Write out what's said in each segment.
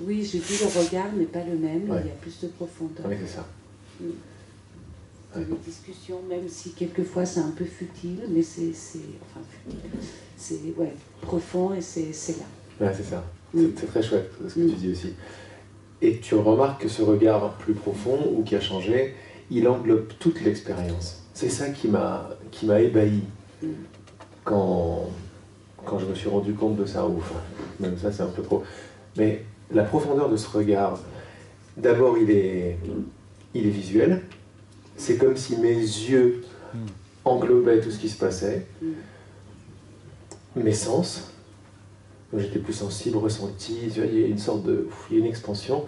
oui, je dis le regard n'est pas le même, Ouais. il y a plus de profondeur. Oui, c'est ça. Dans les discussions, même si quelquefois c'est un peu futile, mais c'est ouais, profond et c'est là. Ouais, c'est ça. C'est très chouette ce que tu dis aussi. Et tu remarques que ce regard plus profond ou qui a changé, il englobe toute l'expérience. C'est ça qui m'a ébahi quand je me suis rendu compte de ça. Enfin, même ça, c'est un peu trop. Mais la profondeur de ce regard, d'abord, il est visuel. C'est comme si mes yeux englobaient tout ce qui se passait. Mes sens. J'étais plus sensible, ressenti, il y a une sorte de... il y a une expansion.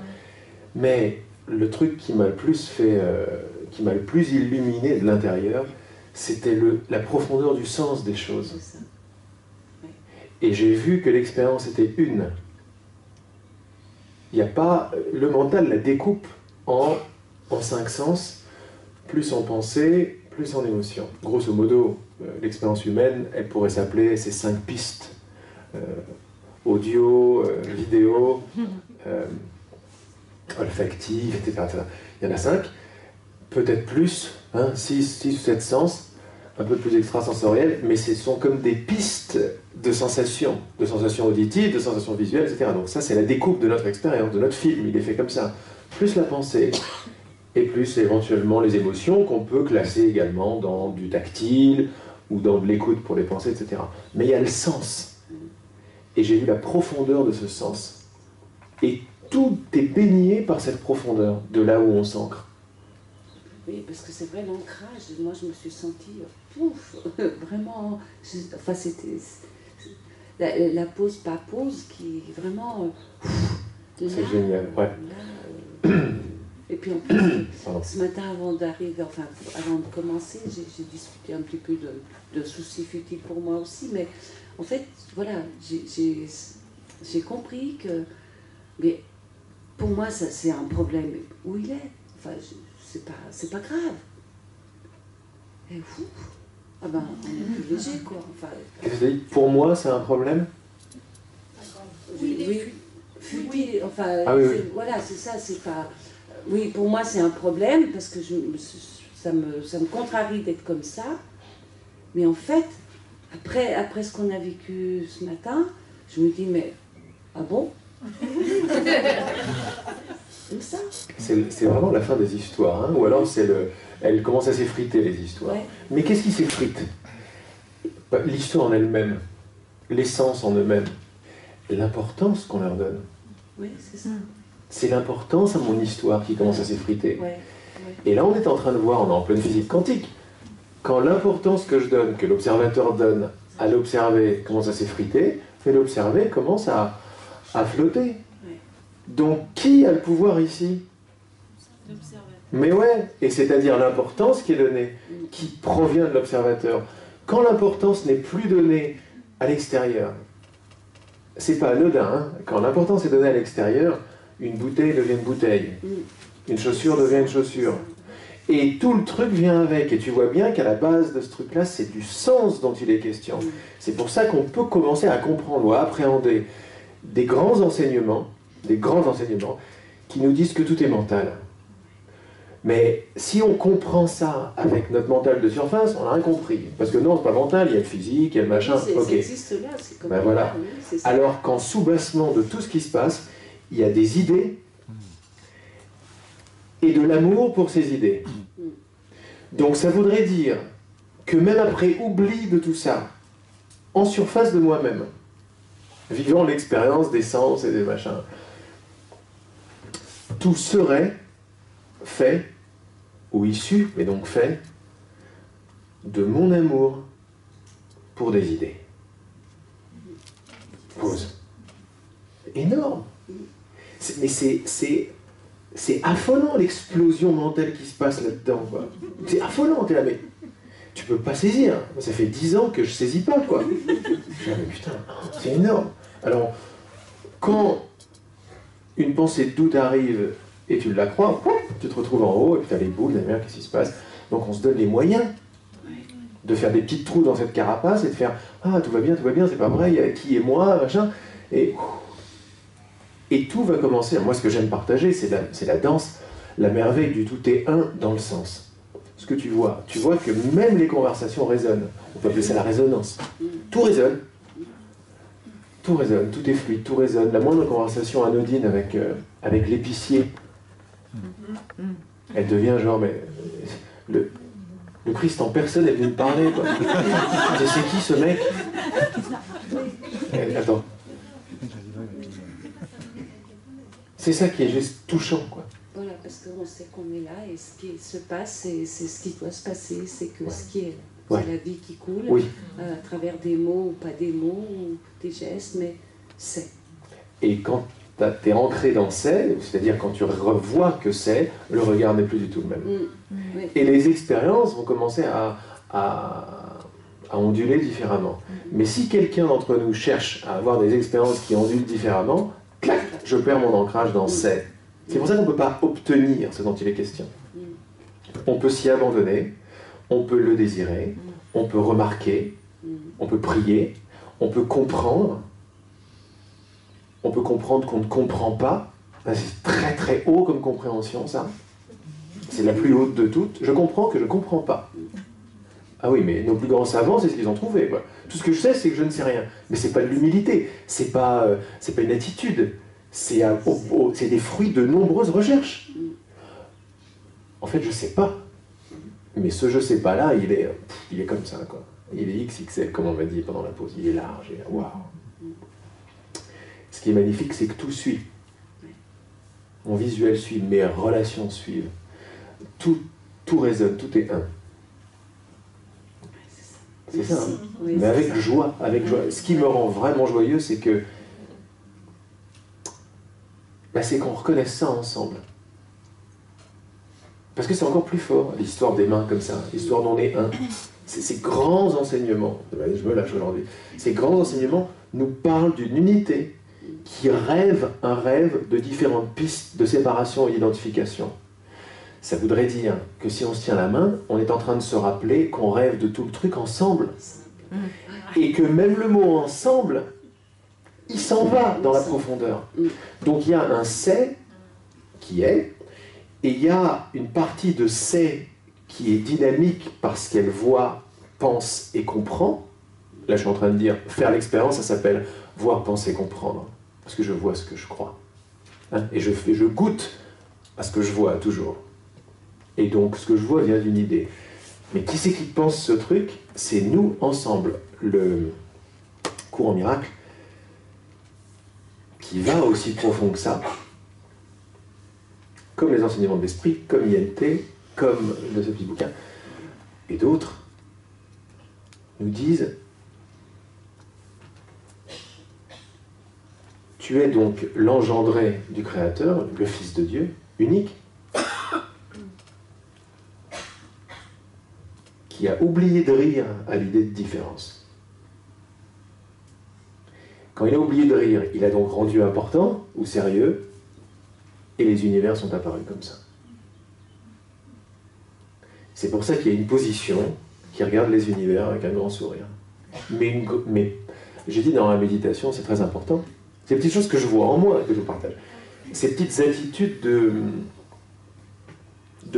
Mais le truc qui m'a le plus fait... qui m'a le plus illuminé de l'intérieur, c'était la profondeur du sens des choses. C'est ça. Ouais. Et j'ai vu que l'expérience était une. Il n'y a pas... Le mental la découpe en 5 sens, plus en pensée, plus en émotion. Grosso modo, l'expérience humaine, elle pourrait s'appeler ces 5 pistes. Audio, vidéo, olfactive, etc., etc. Il y en a 5, peut-être plus, 6 ou 7 sens, un peu plus extrasensoriels, mais ce sont comme des pistes de sensations auditives, de sensations visuelles, etc. Donc ça, c'est la découpe de notre expérience, de notre film, il est fait comme ça. Plus la pensée, et plus éventuellement les émotions, qu'on peut classer également dans du tactile, ou dans de l'écoute pour les pensées, etc. Mais il y a le sens. Et j'ai vu la profondeur de ce sens. Et tout est baigné par cette profondeur, de là où on s'ancre. Oui, parce que c'est vrai, l'ancrage, moi je me suis sentie, pouf, vraiment, enfin c'était la pause, pas pause, qui vraiment... C'est génial, ouais. Et puis en plus, ce matin, avant d'arriver, enfin avant de commencer, j'ai discuté un petit peu de soucis futiles pour moi aussi, mais en fait, voilà, j'ai compris que, mais pour moi, ça c'est un problème où il est. Enfin, c'est pas grave. Et fou, ah ben, on est plus léger, quoi. Enfin, qu'est-ce que tu dis ? Pour moi, c'est un problème ? Oui, enfin, ah, oui, oui. Voilà, c'est ça, c'est pas... Oui, pour moi, c'est un problème, parce que ça me contrarie d'être comme ça. Mais en fait, après ce qu'on a vécu ce matin, je me dis, mais, ah bon? Comme ça. C'est vraiment la fin des histoires, ou alors elles commencent à s'effriter, les histoires. Ouais. Mais qu'est-ce qui s'effrite ? L'histoire en elle-même, l'essence en eux-mêmes, l'importance qu'on leur donne. Oui, c'est ça. C'est l'importance à mon histoire qui commence à s'effriter. Ouais. Et là, on est en train de voir, on est en pleine physique quantique, quand l'importance que je donne, que l'observateur donne à l'observer commence à s'effriter, mais l'observer commence à flotter. Ouais. Donc, qui a le pouvoir ici ? L'observateur. Mais ouais, et c'est-à-dire l'importance qui est donnée, qui provient de l'observateur. Quand l'importance n'est plus donnée à l'extérieur, c'est pas anodin, quand l'importance est donnée à l'extérieur, une bouteille devient une bouteille, une chaussure devient une chaussure. Et tout le truc vient avec, et tu vois bien qu'à la base de ce truc-là, c'est du sens dont il est question. C'est pour ça qu'on peut commencer à comprendre ou à appréhender des grands enseignements qui nous disent que tout est mental. Mais si on comprend ça avec notre mental de surface, on n'a rien compris. Parce que non, c'est pas mental, il y a le physique, il y a le machin. Ça Ok. existe là, c'est comme Ben voilà. oui, c'est ça. Alors qu'en sous-bassement de tout ce qui se passe, il y a des idées et de l'amour pour ces idées. Donc ça voudrait dire que même après oubli de tout ça, en surface de moi-même, vivant l'expérience des sens et des machins, tout serait fait, ou issu, mais donc fait, de mon amour pour des idées. Pause. Énorme. Mais c'est affolant l'explosion mentale qui se passe là-dedans, quoi. C'est affolant, t'es là, mais tu peux pas saisir. Ça fait 10 ans que je saisis pas, quoi. Je dis, mais putain, c'est énorme. Alors, quand une pensée de doute arrive et tu la crois, tu te retrouves en haut et puis tu as les boules, qu'est-ce qui se passe? Donc on se donne les moyens de faire des petits trous dans cette carapace et de faire ah tout va bien, c'est pas vrai, il y a qui et moi, machin, et Et tout va commencer. Moi, ce que j'aime partager, c'est la danse, la merveille du tout est un dans le sens. Ce que tu vois que même les conversations résonnent. On peut appeler ça la résonance. Tout résonne. Tout résonne, tout est fluide, tout résonne. La moindre conversation anodine avec l'épicier, elle devient genre, mais le Christ en personne est venu me parler, quoi. C'est qui ce mec? Attends. C'est ça qui est juste touchant, quoi. Voilà, parce qu'on sait qu'on est là et ce qui se passe, c'est ce qui doit se passer, c'est que ce qui est, c'est la vie qui coule, oui. À travers des mots ou pas des mots, ou des gestes, mais c'est. Et quand tu es ancré dans c'est-à-dire quand tu revois que c'est, le regard n'est plus du tout le même. Oui. Et les expériences vont commencer à onduler différemment. Mais si quelqu'un d'entre nous cherche à avoir des expériences qui ondulent différemment, clac, je perds mon ancrage dans c'est. C'est pour ça qu'on ne peut pas obtenir ce dont il est question. On peut s'y abandonner, on peut le désirer, on peut remarquer, on peut prier, on peut comprendre qu'on ne comprend pas. C'est très très haut comme compréhension, ça. C'est la plus haute de toutes. Je comprends que je ne comprends pas. Ah oui, mais nos plus grands savants, c'est ce qu'ils ont trouvé, quoi. Tout ce que je sais, c'est que je ne sais rien. Mais c'est pas de l'humilité, c'est pas une attitude. C'est des fruits de nombreuses recherches. En fait, je sais pas. Mais ce je sais pas là, il est comme ça, quoi. Il est XXL, comme on m'a dit pendant la pause. Il est large, waouh. Ce qui est magnifique, c'est que tout suit. Mon visuel suit, mes relations suivent. Tout résonne, tout est un. C'est ça, hein. Oui, mais avec joie, avec joie. Ce qui me rend vraiment joyeux, c'est que c'est qu'on reconnaisse ça ensemble. Parce que c'est encore plus fort, l'histoire des mains comme ça, l'histoire d'on est un. Ces grands enseignements, je me lâche aujourd'hui, ces grands enseignements nous parlent d'une unité qui rêve un rêve de différentes pistes de séparation et d'identification. Ça voudrait dire que si on se tient la main, on est en train de se rappeler qu'on rêve de tout le truc ensemble. Et que même le mot ensemble, il s'en va dans la profondeur. Donc il y a un c'est qui est, et il y a une partie de c'est qui est dynamique parce qu'elle voit, pense et comprend. Là je suis en train de dire, faire l'expérience, ça s'appelle voir, penser, comprendre. Parce que je vois ce que je crois. Hein, et je goûte à ce que je vois toujours. Et donc, ce que je vois vient d'une idée. Mais qui c'est qui pense ce truc? C'est nous, ensemble. Le courant miracle, qui va aussi profond que ça, comme les enseignements de l'esprit, comme INT, comme de ce petit bouquin, et d'autres, nous disent tu es donc l'engendré du Créateur, le Fils de Dieu, unique, qui a oublié de rire à l'idée de différence. Quand il a oublié de rire, il a donc rendu important ou sérieux, et les univers sont apparus comme ça. C'est pour ça qu'il y a une position qui regarde les univers avec un grand sourire. Mais j'ai dit dans la méditation, c'est très important, ces petites choses que je vois en moi, que je partage, ces petites attitudes de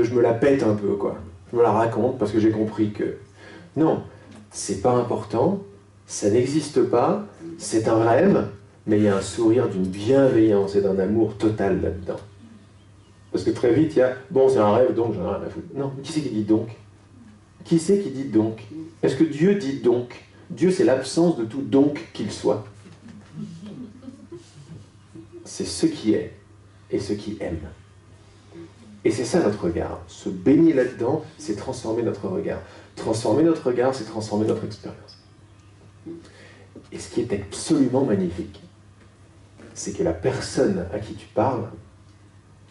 je me la pète un peu, quoi. Je me la raconte parce que j'ai compris que non, c'est pas important, ça n'existe pas, c'est un rêve, mais il y a un sourire d'une bienveillance et d'un amour total là-dedans. Parce que très vite, il y a bon, c'est un rêve, donc j'en ai rien à foutre. Non, qui c'est qui dit donc? Qui c'est qui dit donc? Est-ce que Dieu dit donc? Dieu, c'est l'absence de tout donc qu'il soit. C'est ce qui est et ce qui aime. Et c'est ça notre regard. Se baigner là-dedans, c'est transformer notre regard. Transformer notre regard, c'est transformer notre expérience. Et ce qui est absolument magnifique, c'est que la personne à qui tu parles,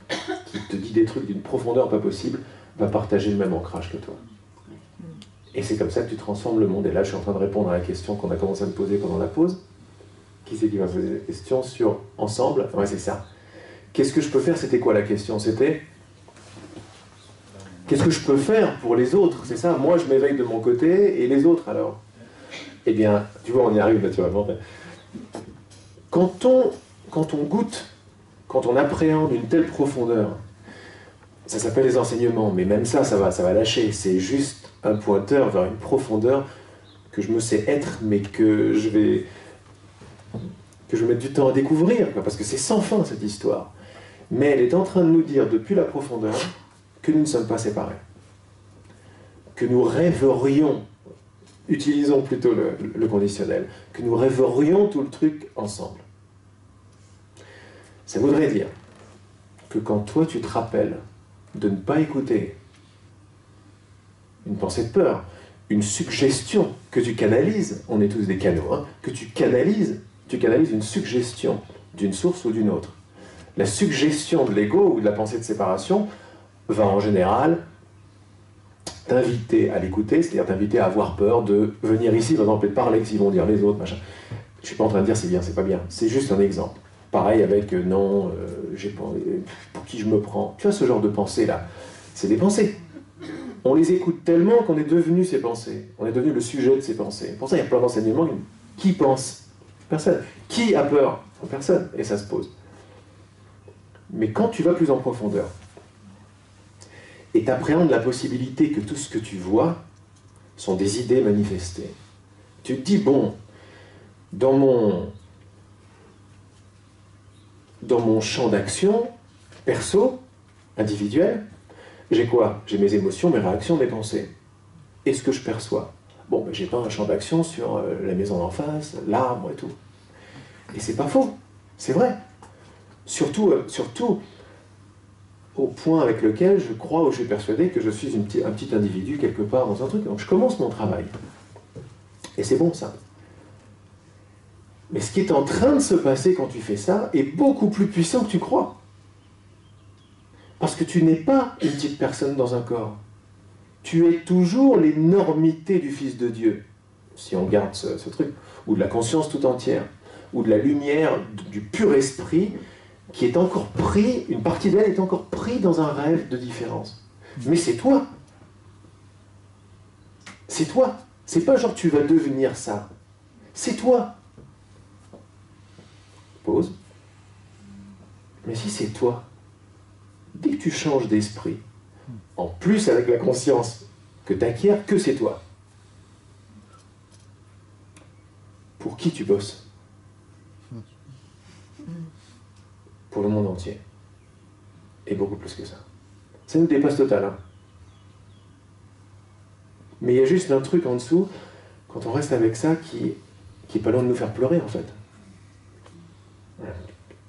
qui te dit des trucs d'une profondeur pas possible, va partager le même ancrage que toi. Et c'est comme ça que tu transformes le monde. Et là, je suis en train de répondre à la question qu'on a commencé à me poser pendant la pause. Qui c'est qui va poser la question sur ensemble? Ouais, c'est ça. Qu'est-ce que je peux faire? C'était quoi la question? C'était qu'est-ce que je peux faire pour les autres? C'est ça. Moi, je m'éveille de mon côté, et les autres, alors? Eh bien, tu vois, on y arrive naturellement. Quand on goûte quand on appréhende une telle profondeur, ça s'appelle les enseignements, mais même ça va lâcher. C'est juste un pointeur vers une profondeur que je me sais être, mais que je vais mettre du temps à découvrir, quoi, parce que c'est sans fin cette histoire. Mais elle est en train de nous dire depuis la profondeur que nous ne sommes pas séparés, que nous rêverions, utilisons plutôt le conditionnel, que nous rêverions tout le truc ensemble. Ça voudrait dire que quand toi tu te rappelles de ne pas écouter une pensée de peur, une suggestion que tu canalises, on est tous des canaux, hein, que tu canalises une suggestion d'une source ou d'une autre. La suggestion de l'ego ou de la pensée de séparation va en général t'inviter à l'écouter, c'est-à-dire t'inviter à avoir peur de venir ici, par exemple, et de parler, que s'ils vont dire les autres, machin. Je suis pas en train de dire c'est bien, c'est pas bien, c'est juste un exemple. Pareil avec non, j'ai pas, pour qui je me prends. Tu vois, ce genre de pensée-là, c'est des pensées. On les écoute tellement qu'on est devenu ces pensées. On est devenu le sujet de ces pensées. Pour ça, il y a plein d'enseignements. Qui pense? Personne. Qui a peur? Personne. Et ça se pose. Mais quand tu vas plus en profondeur, et t'appréhendes la possibilité que tout ce que tu vois sont des idées manifestées, tu te dis, bon, dans mon champ d'action, perso, individuel, j'ai quoi? J'ai mes émotions, mes réactions, mes pensées. Et ce que je perçois. Bon, ben, j'ai pas un champ d'action sur la maison d'en face, l'arbre et tout. Et c'est pas faux, c'est vrai. Surtout au point avec lequel je crois ou je suis persuadé que je suis un petit individu quelque part dans un truc. Donc je commence mon travail. Et c'est bon ça. Mais ce qui est en train de se passer quand tu fais ça est beaucoup plus puissant que tu crois. Parce que tu n'es pas une petite personne dans un corps. Tu es toujours l'énormité du Fils de Dieu, si on garde ce truc, ou de la conscience tout entière, ou de la lumière du pur esprit, qui est encore pris, une partie d'elle est encore prise dans un rêve de différence. Mais c'est toi. C'est toi. C'est pas genre tu vas devenir ça. C'est toi. Pause. Mais si c'est toi, dès que tu changes d'esprit, en plus avec la conscience que tu acquiers, que c'est toi. Pour qui tu bosses? Pour le monde entier. Et beaucoup plus que ça. Ça nous dépasse total. Hein. Mais il y a juste un truc en dessous, quand on reste avec ça, qui est pas loin de nous faire pleurer, en fait.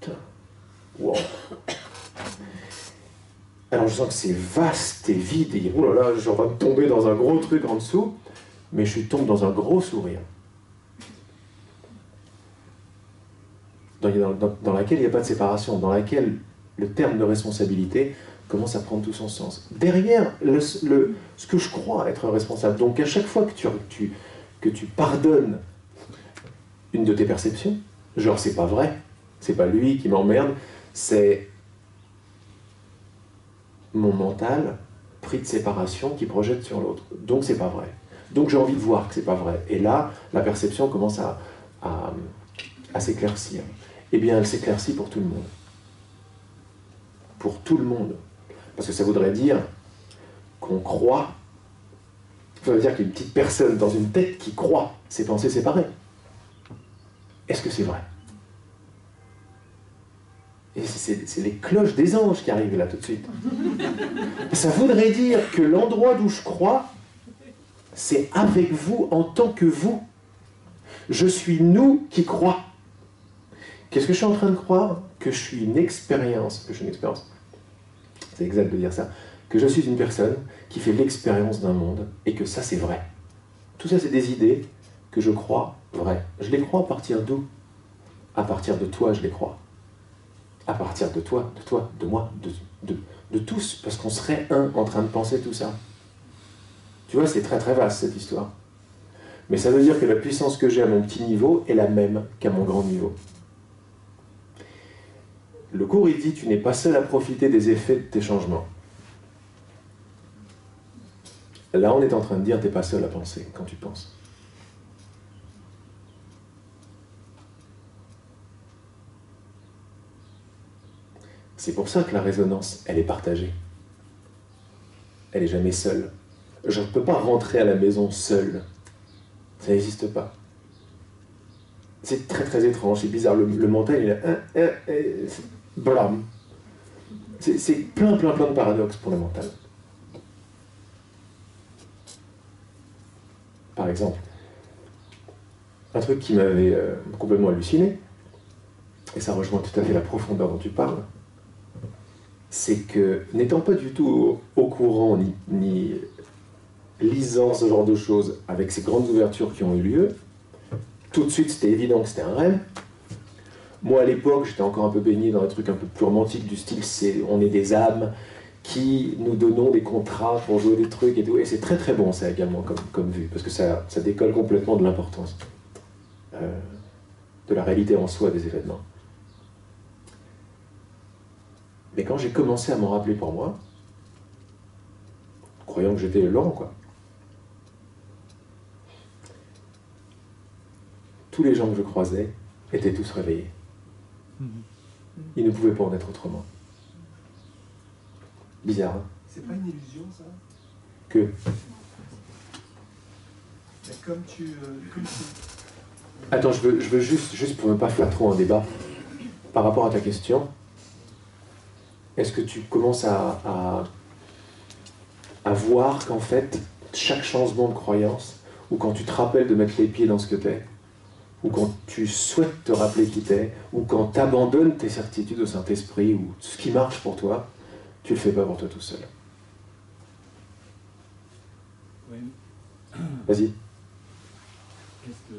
Putain. Wow. Alors je sens que c'est vaste et vide, et oh là là, je vais me tomber dans un gros truc en dessous, mais je tombe dans un gros sourire. Dans laquelle il n'y a pas de séparation, dans laquelle le terme de responsabilité commence à prendre tout son sens. Derrière ce que je crois être responsable, donc à chaque fois que tu pardonnes une de tes perceptions, genre c'est pas vrai, c'est pas lui qui m'emmerde, c'est mon mental pris de séparation qui projette sur l'autre. Donc c'est pas vrai. Donc j'ai envie de voir que c'est pas vrai. Et là, la perception commence à s'éclaircir. Eh bien, elle s'éclaircit pour tout le monde. Pour tout le monde. Parce que ça voudrait dire qu'on croit. Ça veut dire qu'il y a une petite personne dans une tête qui croit ses pensées séparées. Est-ce que c'est vrai? Et c'est les cloches des anges qui arrivent là tout de suite. Ça voudrait dire que l'endroit d'où je crois, c'est avec vous en tant que vous. Je suis nous qui croient. Qu'est-ce que je suis en train de croire? Que je suis une expérience. C'est exact de dire ça. Que je suis une personne qui fait l'expérience d'un monde et que ça c'est vrai. Tout ça c'est des idées que je crois vraies. Je les crois à partir d'où? À partir de toi je les crois. À partir de toi, de moi, de tous, parce qu'on serait un en train de penser tout ça. Tu vois, c'est très très vaste cette histoire. Mais ça veut dire que la puissance que j'ai à mon petit niveau est la même qu'à mon grand niveau. Le cours, il dit, tu n'es pas seul à profiter des effets de tes changements. Là, on est en train de dire, tu n'es pas seul à penser quand tu penses. C'est pour ça que la résonance, elle est partagée. Elle n'est jamais seule. Je ne peux pas rentrer à la maison seul. Ça n'existe pas. C'est très très étrange, c'est bizarre. Le mental, il est... Blam. C'est plein de paradoxes pour le mental. Par exemple, un truc qui m'avait complètement halluciné, et ça rejoint tout à fait la profondeur dont tu parles, c'est que, n'étant pas du tout au courant, ni lisant ce genre de choses, avec ces grandes ouvertures qui ont eu lieu, tout de suite c'était évident que c'était un rêve. Moi à l'époque, j'étais encore un peu baigné dans un truc un peu plus romantique, du style on est des âmes qui nous donnons des contrats pour jouer des trucs et tout. Et c'est très très bon ça également comme vue, parce que ça décolle complètement de l'importance de la réalité en soi des événements. Mais quand j'ai commencé à m'en rappeler pour moi, croyant que j'étais lent, quoi, tous les gens que je croisais étaient tous réveillés. Ils ne pouvaient pas en être autrement. Bizarre, hein? C'est pas une illusion, ça? Que? Mais comme tu... Attends, je veux juste pour ne pas faire trop un débat, par rapport à ta question, est-ce que tu commences à voir qu'en fait, chaque changement de croyance, ou quand tu te rappelles de mettre les pieds dans ce que t'es, ou quand tu souhaites te rappeler qui t'es, ou quand tu abandonnes tes certitudes au Saint-Esprit, ou ce qui marche pour toi, tu le fais pas pour toi tout seul. Oui. Vas-y. Qu'est-ce que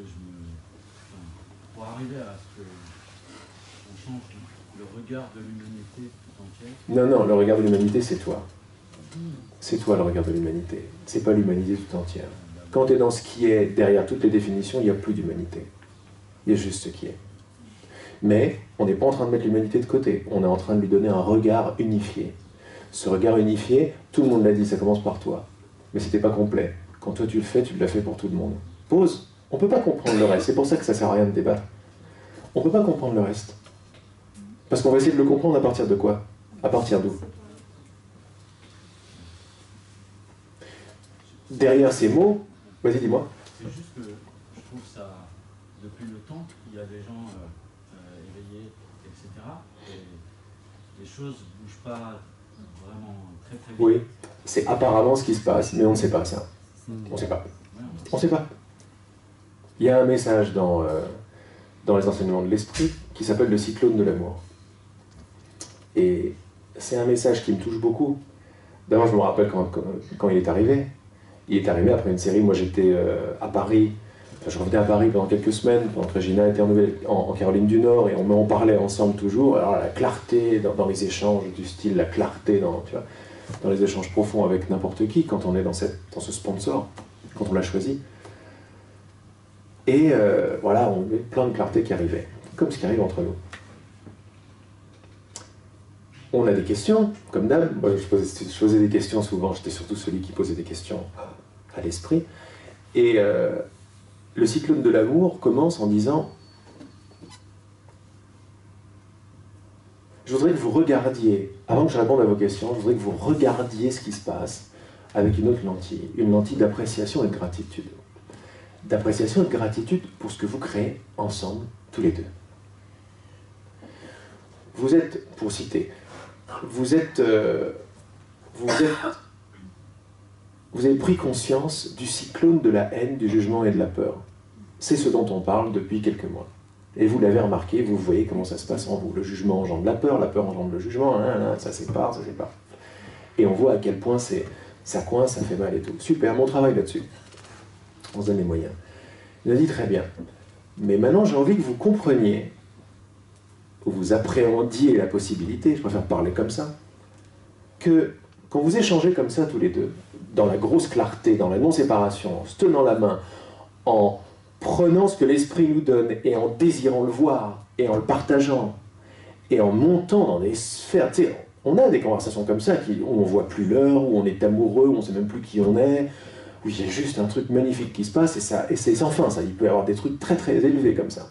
pour arriver à ce qu'on change le regard de l'humanité tout entière. Non, le regard de l'humanité, c'est toi. C'est toi le regard de l'humanité. C'est pas l'humanité tout entière. Quand tu es dans ce qui est derrière toutes les définitions, il n'y a plus d'humanité. Il y a juste ce qui est. Mais on n'est pas en train de mettre l'humanité de côté. On est en train de lui donner un regard unifié. Ce regard unifié, tout le monde l'a dit, ça commence par toi. Mais c'était pas complet. Quand toi tu le fais, tu l'as fait pour tout le monde. Pause. On ne peut pas comprendre le reste. C'est pour ça que ça sert à rien de débattre. On ne peut pas comprendre le reste. Parce qu'on va essayer de le comprendre à partir de quoi? À partir d'où? Derrière ces mots, vas-y, dis-moi. C'est juste que je trouve ça, depuis le temps, il y a des gens éveillés, etc. Et les choses ne bougent pas vraiment très très vite. Oui, c'est apparemment ce qui se passe, mais on ne sait pas ça. On ne sait pas. On ne sait pas. Il y a un message dans les enseignements de l'esprit qui s'appelle le cyclone de l'amour. Et c'est un message qui me touche beaucoup. D'abord, je me rappelle quand il est arrivé. Il est arrivé après une série. Moi, j'étais à Paris. Enfin, je revenais à Paris pendant quelques semaines, pendant que Regina était en Caroline du Nord, et on parlait ensemble toujours. Alors, la clarté dans les échanges, du style, la clarté dans les échanges profonds avec n'importe qui, quand on est dans ce sponsor, quand on l'a choisi. Et voilà, on avait plein de clarté qui arrivait, comme ce qui arrive entre nous. On a des questions, comme d'hab. Moi, je posais des questions souvent, j'étais surtout celui qui posait des questions à l'esprit. Et le cyclone de l'amour commence en disant: je voudrais que vous regardiez, avant que je réponde à vos questions, je voudrais que vous regardiez ce qui se passe avec une autre lentille, une lentille d'appréciation et de gratitude. D'appréciation et de gratitude pour ce que vous créez ensemble, tous les deux. Vous êtes, pour citer, vous avez pris conscience du cyclone de la haine, du jugement et de la peur. C'est ce dont on parle depuis quelques mois. Et vous l'avez remarqué, vous voyez comment ça se passe en vous. Le jugement engendre la peur engendre le jugement, ça sépare, ça sépare. Et on voit à quel point ça coince, ça fait mal et tout. Super, mon travail là-dessus. On se donne les moyens. Il a dit très bien. Mais maintenant, j'ai envie que vous compreniez, que vous appréhendiez la possibilité, je préfère parler comme ça, que quand vous échangez comme ça tous les deux, dans la grosse clarté, dans la non-séparation, en se tenant la main, en prenant ce que l'esprit nous donne et en désirant le voir, et en le partageant, et en montant dans des sphères, tu sais, on a des conversations comme ça où on ne voit plus l'heure, où on est amoureux, où on ne sait même plus qui on est, où il y a juste un truc magnifique qui se passe, et c'est sans fin, ça. Il peut y avoir des trucs très très élevés comme ça.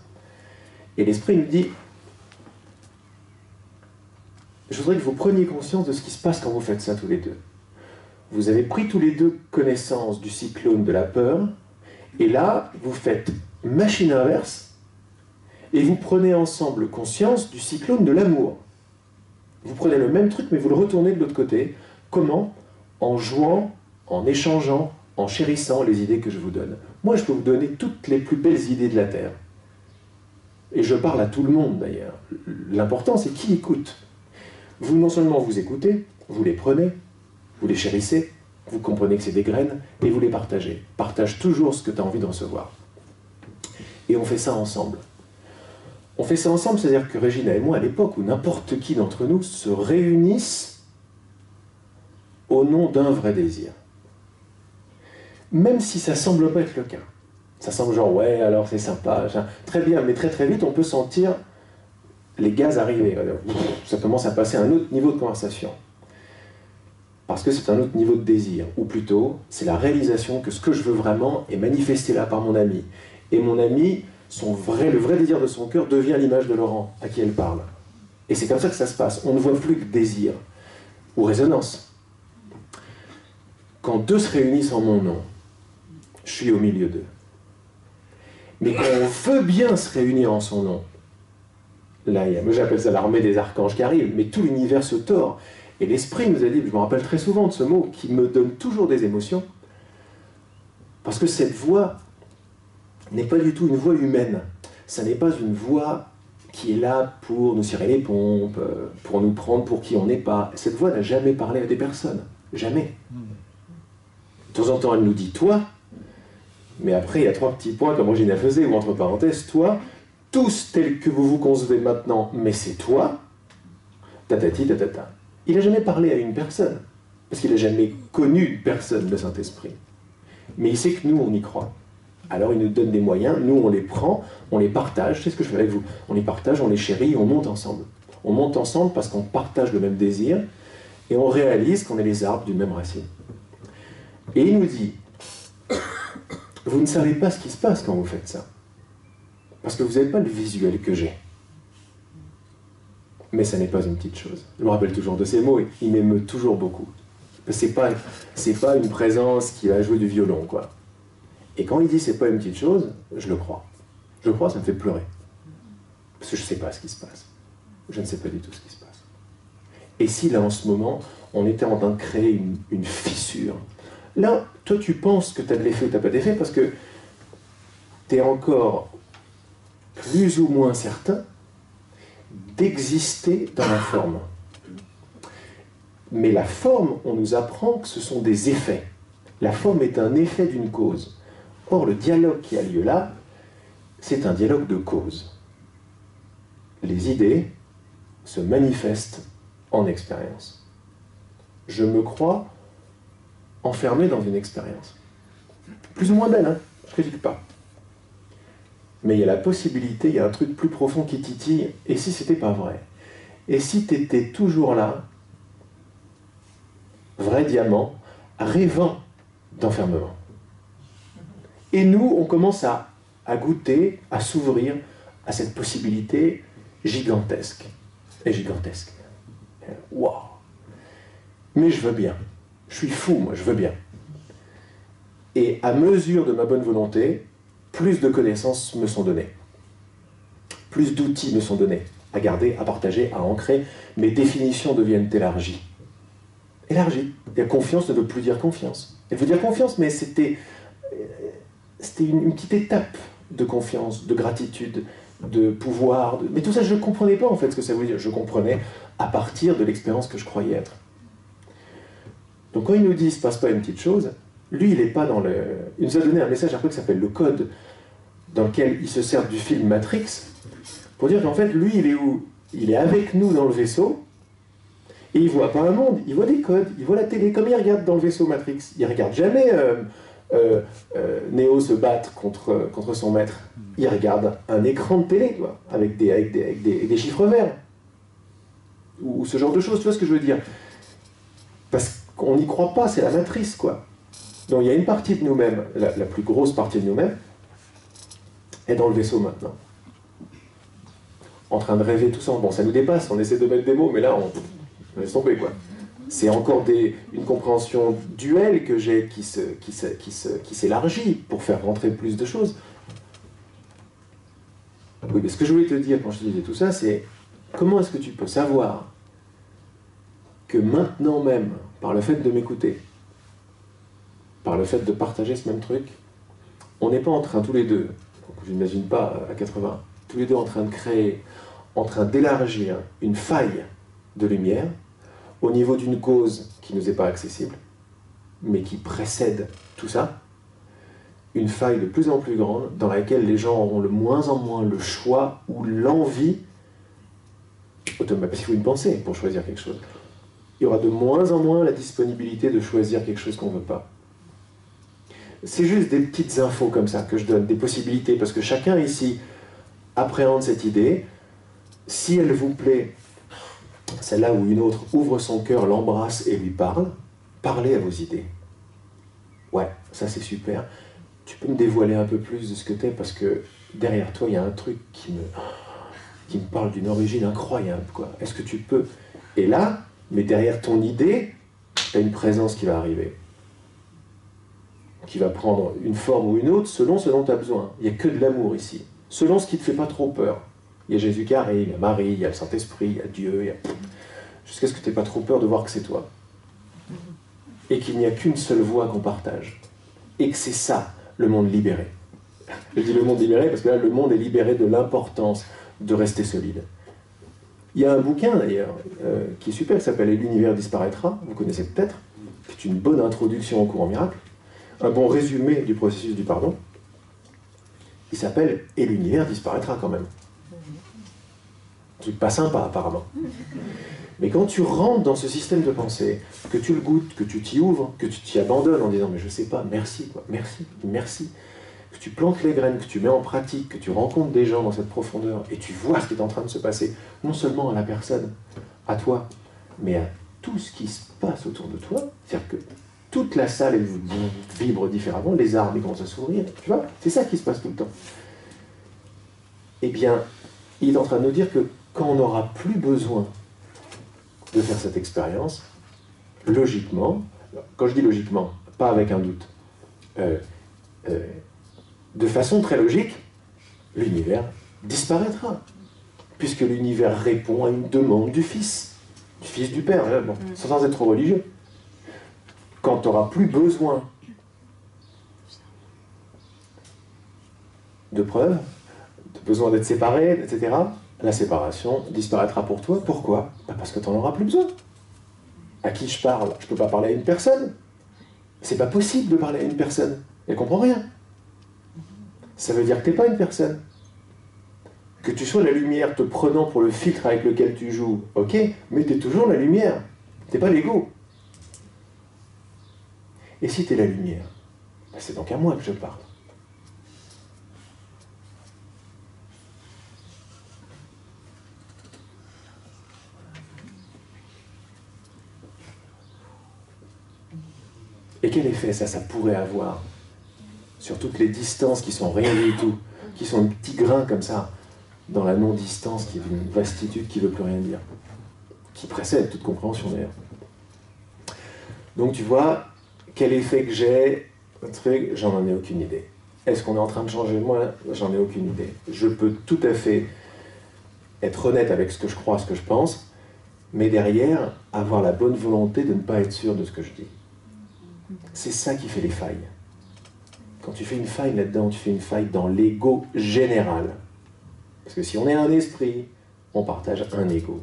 Et l'esprit nous dit: je voudrais que vous preniez conscience de ce qui se passe quand vous faites ça tous les deux. Vous avez pris tous les deux connaissance du cyclone de la peur, et là, vous faites machine inverse, et vous prenez ensemble conscience du cyclone de l'amour. Vous prenez le même truc, mais vous le retournez de l'autre côté. Comment? En jouant, en échangeant, en chérissant les idées que je vous donne. Moi, je peux vous donner toutes les plus belles idées de la Terre. Et je parle à tout le monde, d'ailleurs. L'important, c'est qui écoute. Vous, non seulement vous écoutez, vous les prenez, vous les chérissez, vous comprenez que c'est des graines, et vous les partagez. Partage toujours ce que tu as envie de recevoir. Et on fait ça ensemble. On fait ça ensemble, c'est-à-dire que Régina et moi, à l'époque où n'importe qui d'entre nous se réunissent au nom d'un vrai désir. Même si ça semble pas être le cas. Ça semble genre, ouais, alors c'est sympa, très bien, mais très très vite, on peut sentir les gaz arriver. Ça commence à passer à un autre niveau de conversation. Parce que c'est un autre niveau de désir. Ou plutôt, c'est la réalisation que ce que je veux vraiment est manifesté là par mon ami. Et mon ami, le vrai désir de son cœur devient l'image de Laurent, à qui elle parle. Et c'est comme ça que ça se passe. On ne voit plus que désir ou résonance. Quand deux se réunissent en mon nom, je suis au milieu d'eux. Mais quand on veut bien se réunir en son nom, là, moi j'appelle ça l'armée des archanges qui arrive, mais tout l'univers se tord. Et l'esprit nous a dit, je me rappelle très souvent de ce mot qui me donne toujours des émotions, parce que cette voix n'est pas du tout une voix humaine. Ça n'est pas une voix qui est là pour nous cirer les pompes, pour nous prendre pour qui on n'est pas. Cette voix n'a jamais parlé à des personnes. Jamais. De temps en temps, elle nous dit « toi », mais après, il y a trois petits points, comme Regina faisait, ou entre parenthèses, « toi », tous tels que vous vous concevez maintenant, mais c'est toi, tatati tatata. Il n'a jamais parlé à une personne, parce qu'il n'a jamais connu une personne, le Saint-Esprit. Mais il sait que nous, on y croit. Alors il nous donne des moyens, nous on les prend, on les partage, c'est ce que je fais avec vous. On les partage, on les chérit, on monte ensemble. On monte ensemble parce qu'on partage le même désir, et on réalise qu'on est les arbres d'une même racine. Et il nous dit, vous ne savez pas ce qui se passe quand vous faites ça. Parce que vous n'avez pas le visuel que j'ai. Mais ça n'est pas une petite chose. Je me rappelle toujours de ces mots, et il m'émeut toujours beaucoup. C'est pas une présence qui va jouer du violon, quoi. Et quand il dit c'est pas une petite chose, je le crois. Je le crois, ça me fait pleurer. Parce que je ne sais pas ce qui se passe. Je ne sais pas du tout ce qui se passe. Et si là, en ce moment, on était en train de créer une fissure, là, toi, tu penses que tu as de l'effet ou tu n'as pas d'effet parce que tu es encore plus ou moins certain d'exister dans la forme. Mais la forme, on nous apprend que ce sont des effets. La forme est un effet d'une cause. Or, le dialogue qui a lieu là, c'est un dialogue de cause. Les idées se manifestent en expérience. Je me crois enfermé dans une expérience. Plus ou moins belle, hein, je ne critique pas. Mais il y a la possibilité, il y a un truc plus profond qui titille, et si c'était pas vrai? Et si tu étais toujours là, vrai diamant, rêvant d'enfermement? Et nous, on commence à goûter, à s'ouvrir à cette possibilité gigantesque. Et gigantesque. Waouh! Mais je veux bien. Je suis fou, moi, je veux bien. Et à mesure de ma bonne volonté, plus de connaissances me sont données. Plus d'outils me sont donnés à garder, à partager, à ancrer. Mes définitions deviennent élargies. Élargies. Et la confiance ne veut plus dire confiance. Elle veut dire confiance, mais c'était une petite étape de confiance, de gratitude, de pouvoir. Mais tout ça, je ne comprenais pas en fait ce que ça voulait dire. Je comprenais à partir de l'expérience que je croyais être. Donc quand il nous dit « il ne se passe pas une petite chose », lui, il n'est pas dans le... Il nous a donné un message après qui s'appelle le code, dans lequel il se sert du film Matrix, pour dire qu'en fait, lui, il est où? Il est avec nous dans le vaisseau, et il ne voit pas un monde, il voit des codes, il voit la télé, comme il regarde dans le vaisseau Matrix. Il ne regarde jamais Neo se battre contre son maître. Il regarde un écran de télé, quoi, avec des chiffres verts. Ou ce genre de choses, tu vois ce que je veux dire? Parce qu'on n'y croit pas, c'est la matrice, quoi. Donc il y a une partie de nous-mêmes, la plus grosse partie de nous-mêmes, est dans le vaisseau maintenant. En train de rêver tout ça. Bon, ça nous dépasse, on essaie de mettre des mots, mais là, Laisse tomber, quoi. C'est encore une compréhension duelle que j'ai qui s'élargit pour faire rentrer plus de choses. Oui, mais ce que je voulais te dire quand je te disais tout ça, c'est comment est-ce que tu peux savoir que maintenant même, par le fait de m'écouter, par le fait de partager ce même truc, on n'est pas en train tous les deux, je n'imagine pas à 80, tous les deux en train de créer, en train d'élargir une faille de lumière au niveau d'une cause qui ne nous est pas accessible, mais qui précède tout ça, une faille de plus en plus grande dans laquelle les gens auront de moins en moins le choix ou l'envie, parce qu'il faut une pensée pour choisir quelque chose, il y aura de moins en moins la disponibilité de choisir quelque chose qu'on ne veut pas. C'est juste des petites infos comme ça que je donne, des possibilités, parce que chacun ici appréhende cette idée. Si elle vous plaît, celle-là ou une autre, ouvre son cœur, l'embrasse et lui parle, parlez à vos idées. Ouais, ça c'est super. Tu peux me dévoiler un peu plus de ce que t'es, parce que derrière toi, il y a un truc qui me parle d'une origine incroyable, quoi. Est-ce que tu peux? Et là, mais derrière ton idée, tu as une présence qui va arriver, qui va prendre une forme ou une autre selon ce dont tu as besoin. Il n'y a que de l'amour ici, selon ce qui ne te fait pas trop peur. Il y a Jésus qui arrive, il y a Marie, il y a le Saint-Esprit, il y a Dieu, jusqu'à ce que tu n'aies pas trop peur de voir que c'est toi. Et qu'il n'y a qu'une seule voix qu'on partage. Et que c'est ça, le monde libéré. Je dis le monde libéré parce que là, le monde est libéré de l'importance de rester solide. Il y a un bouquin d'ailleurs, qui est super, qui s'appelle « Et l'univers disparaîtra », vous connaissez peut-être, c'est une bonne introduction au courant miracle, un bon résumé du processus du pardon. Il s'appelle « Et l'univers disparaîtra » quand même. Un truc pas sympa apparemment. Mais quand tu rentres dans ce système de pensée, que tu le goûtes, que tu t'y ouvres, que tu t'y abandonnes en disant « mais je sais pas, merci, quoi, merci, merci », que tu plantes les graines, que tu mets en pratique, que tu rencontres des gens dans cette profondeur, et tu vois ce qui est en train de se passer, non seulement à la personne, à toi, mais à tout ce qui se passe autour de toi, c'est-à-dire que toute la salle elle vibre différemment, les arbres ils commencent à s'ouvrir, tu vois, c'est ça qui se passe tout le temps. Eh bien, il est en train de nous dire que quand on n'aura plus besoin de faire cette expérience, logiquement, quand je dis logiquement, pas avec un doute, de façon très logique, l'univers disparaîtra, puisque l'univers répond à une demande du Fils du Père, bon, sans être trop religieux. Quand tu n'auras plus besoin de preuves, de besoin d'être séparé, etc., la séparation disparaîtra pour toi. Pourquoi? Parce que tu n'en auras plus besoin. À qui je parle? Je ne peux pas parler à une personne. C'est pas possible de parler à une personne. Elle ne comprend rien. Ça veut dire que tu n'es pas une personne. Que tu sois la lumière te prenant pour le filtre avec lequel tu joues, ok, mais tu es toujours la lumière. Tu n'es pas l'ego. Et si tu es la lumière, ben c'est donc à moi que je parle. Et quel effet ça pourrait avoir sur toutes les distances qui sont rien du tout, qui sont un petit grain comme ça, dans la non-distance qui est une vastitude qui ne veut plus rien dire, qui précède toute compréhension d'ailleurs. Donc tu vois, quel effet que j'ai, j'en ai aucune idée. Est-ce qu'on est en train de changer? Moi, j'en ai aucune idée. Je peux tout à fait être honnête avec ce que je crois, ce que je pense, mais derrière, avoir la bonne volonté de ne pas être sûr de ce que je dis. C'est ça qui fait les failles. Quand tu fais une faille là-dedans, tu fais une faille dans l'ego général. Parce que si on est un esprit, on partage un ego.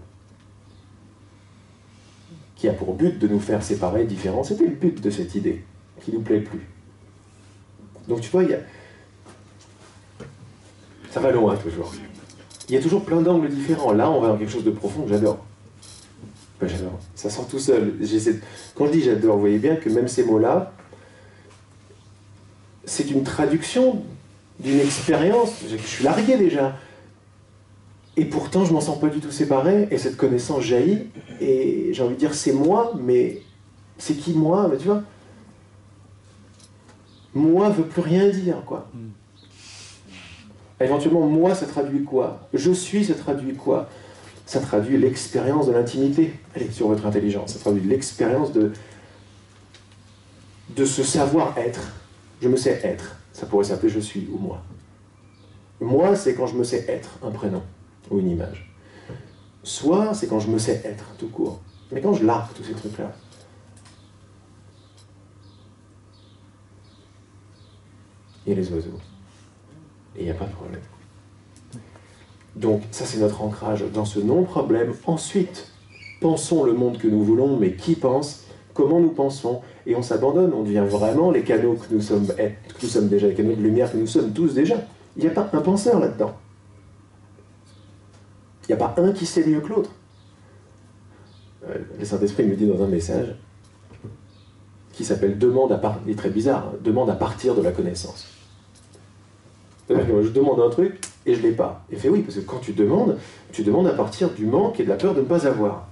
Qui a pour but de nous faire séparer, différents. C'était le but de cette idée, qui ne nous plaît plus. Donc tu vois, ça va loin toujours. Il y a toujours plein d'angles différents. Là, on va dans quelque chose de profond que j'adore. Ben, j'adore. Ça sort tout seul. Quand je dis j'adore, vous voyez bien que même ces mots-là, c'est une traduction d'une expérience. Je suis largué déjà. Et pourtant, je ne m'en sens pas du tout séparé, et cette connaissance jaillit, et j'ai envie de dire, c'est moi, mais c'est qui moi? Mais tu vois, moi veut plus rien dire, quoi. Éventuellement, moi, ça traduit quoi? Je suis, ça traduit quoi? ça traduit l'expérience de l'intimité. Allez, sur votre intelligence, ça traduit l'expérience de ce savoir-être. Je me sais être. Ça pourrait s'appeler je suis ou moi. Moi, c'est quand je me sais être un prénom ou une image. Soi, c'est quand je me sais être tout court. Mais quand je largue tous ces trucs-là, il y a les oiseaux. Et il n'y a pas de problème. Donc, ça, c'est notre ancrage dans ce non-problème. Ensuite, pensons le monde que nous voulons, mais qui pense? Comment nous pensons? Et on s'abandonne, on devient vraiment les canaux que nous sommes déjà, les canaux de lumière que nous sommes tous déjà. Il n'y a pas un penseur là-dedans. Il n'y a pas un qui sait mieux que l'autre. Le Saint-Esprit me dit dans un message qui s'appelle « Demande à partir », il est très bizarre, hein, « Demande à partir de la connaissance ». C'est-à-dire que moi, je demande un truc et je ne l'ai pas. Il fait oui, parce que quand tu demandes à partir du manque et de la peur de ne pas avoir.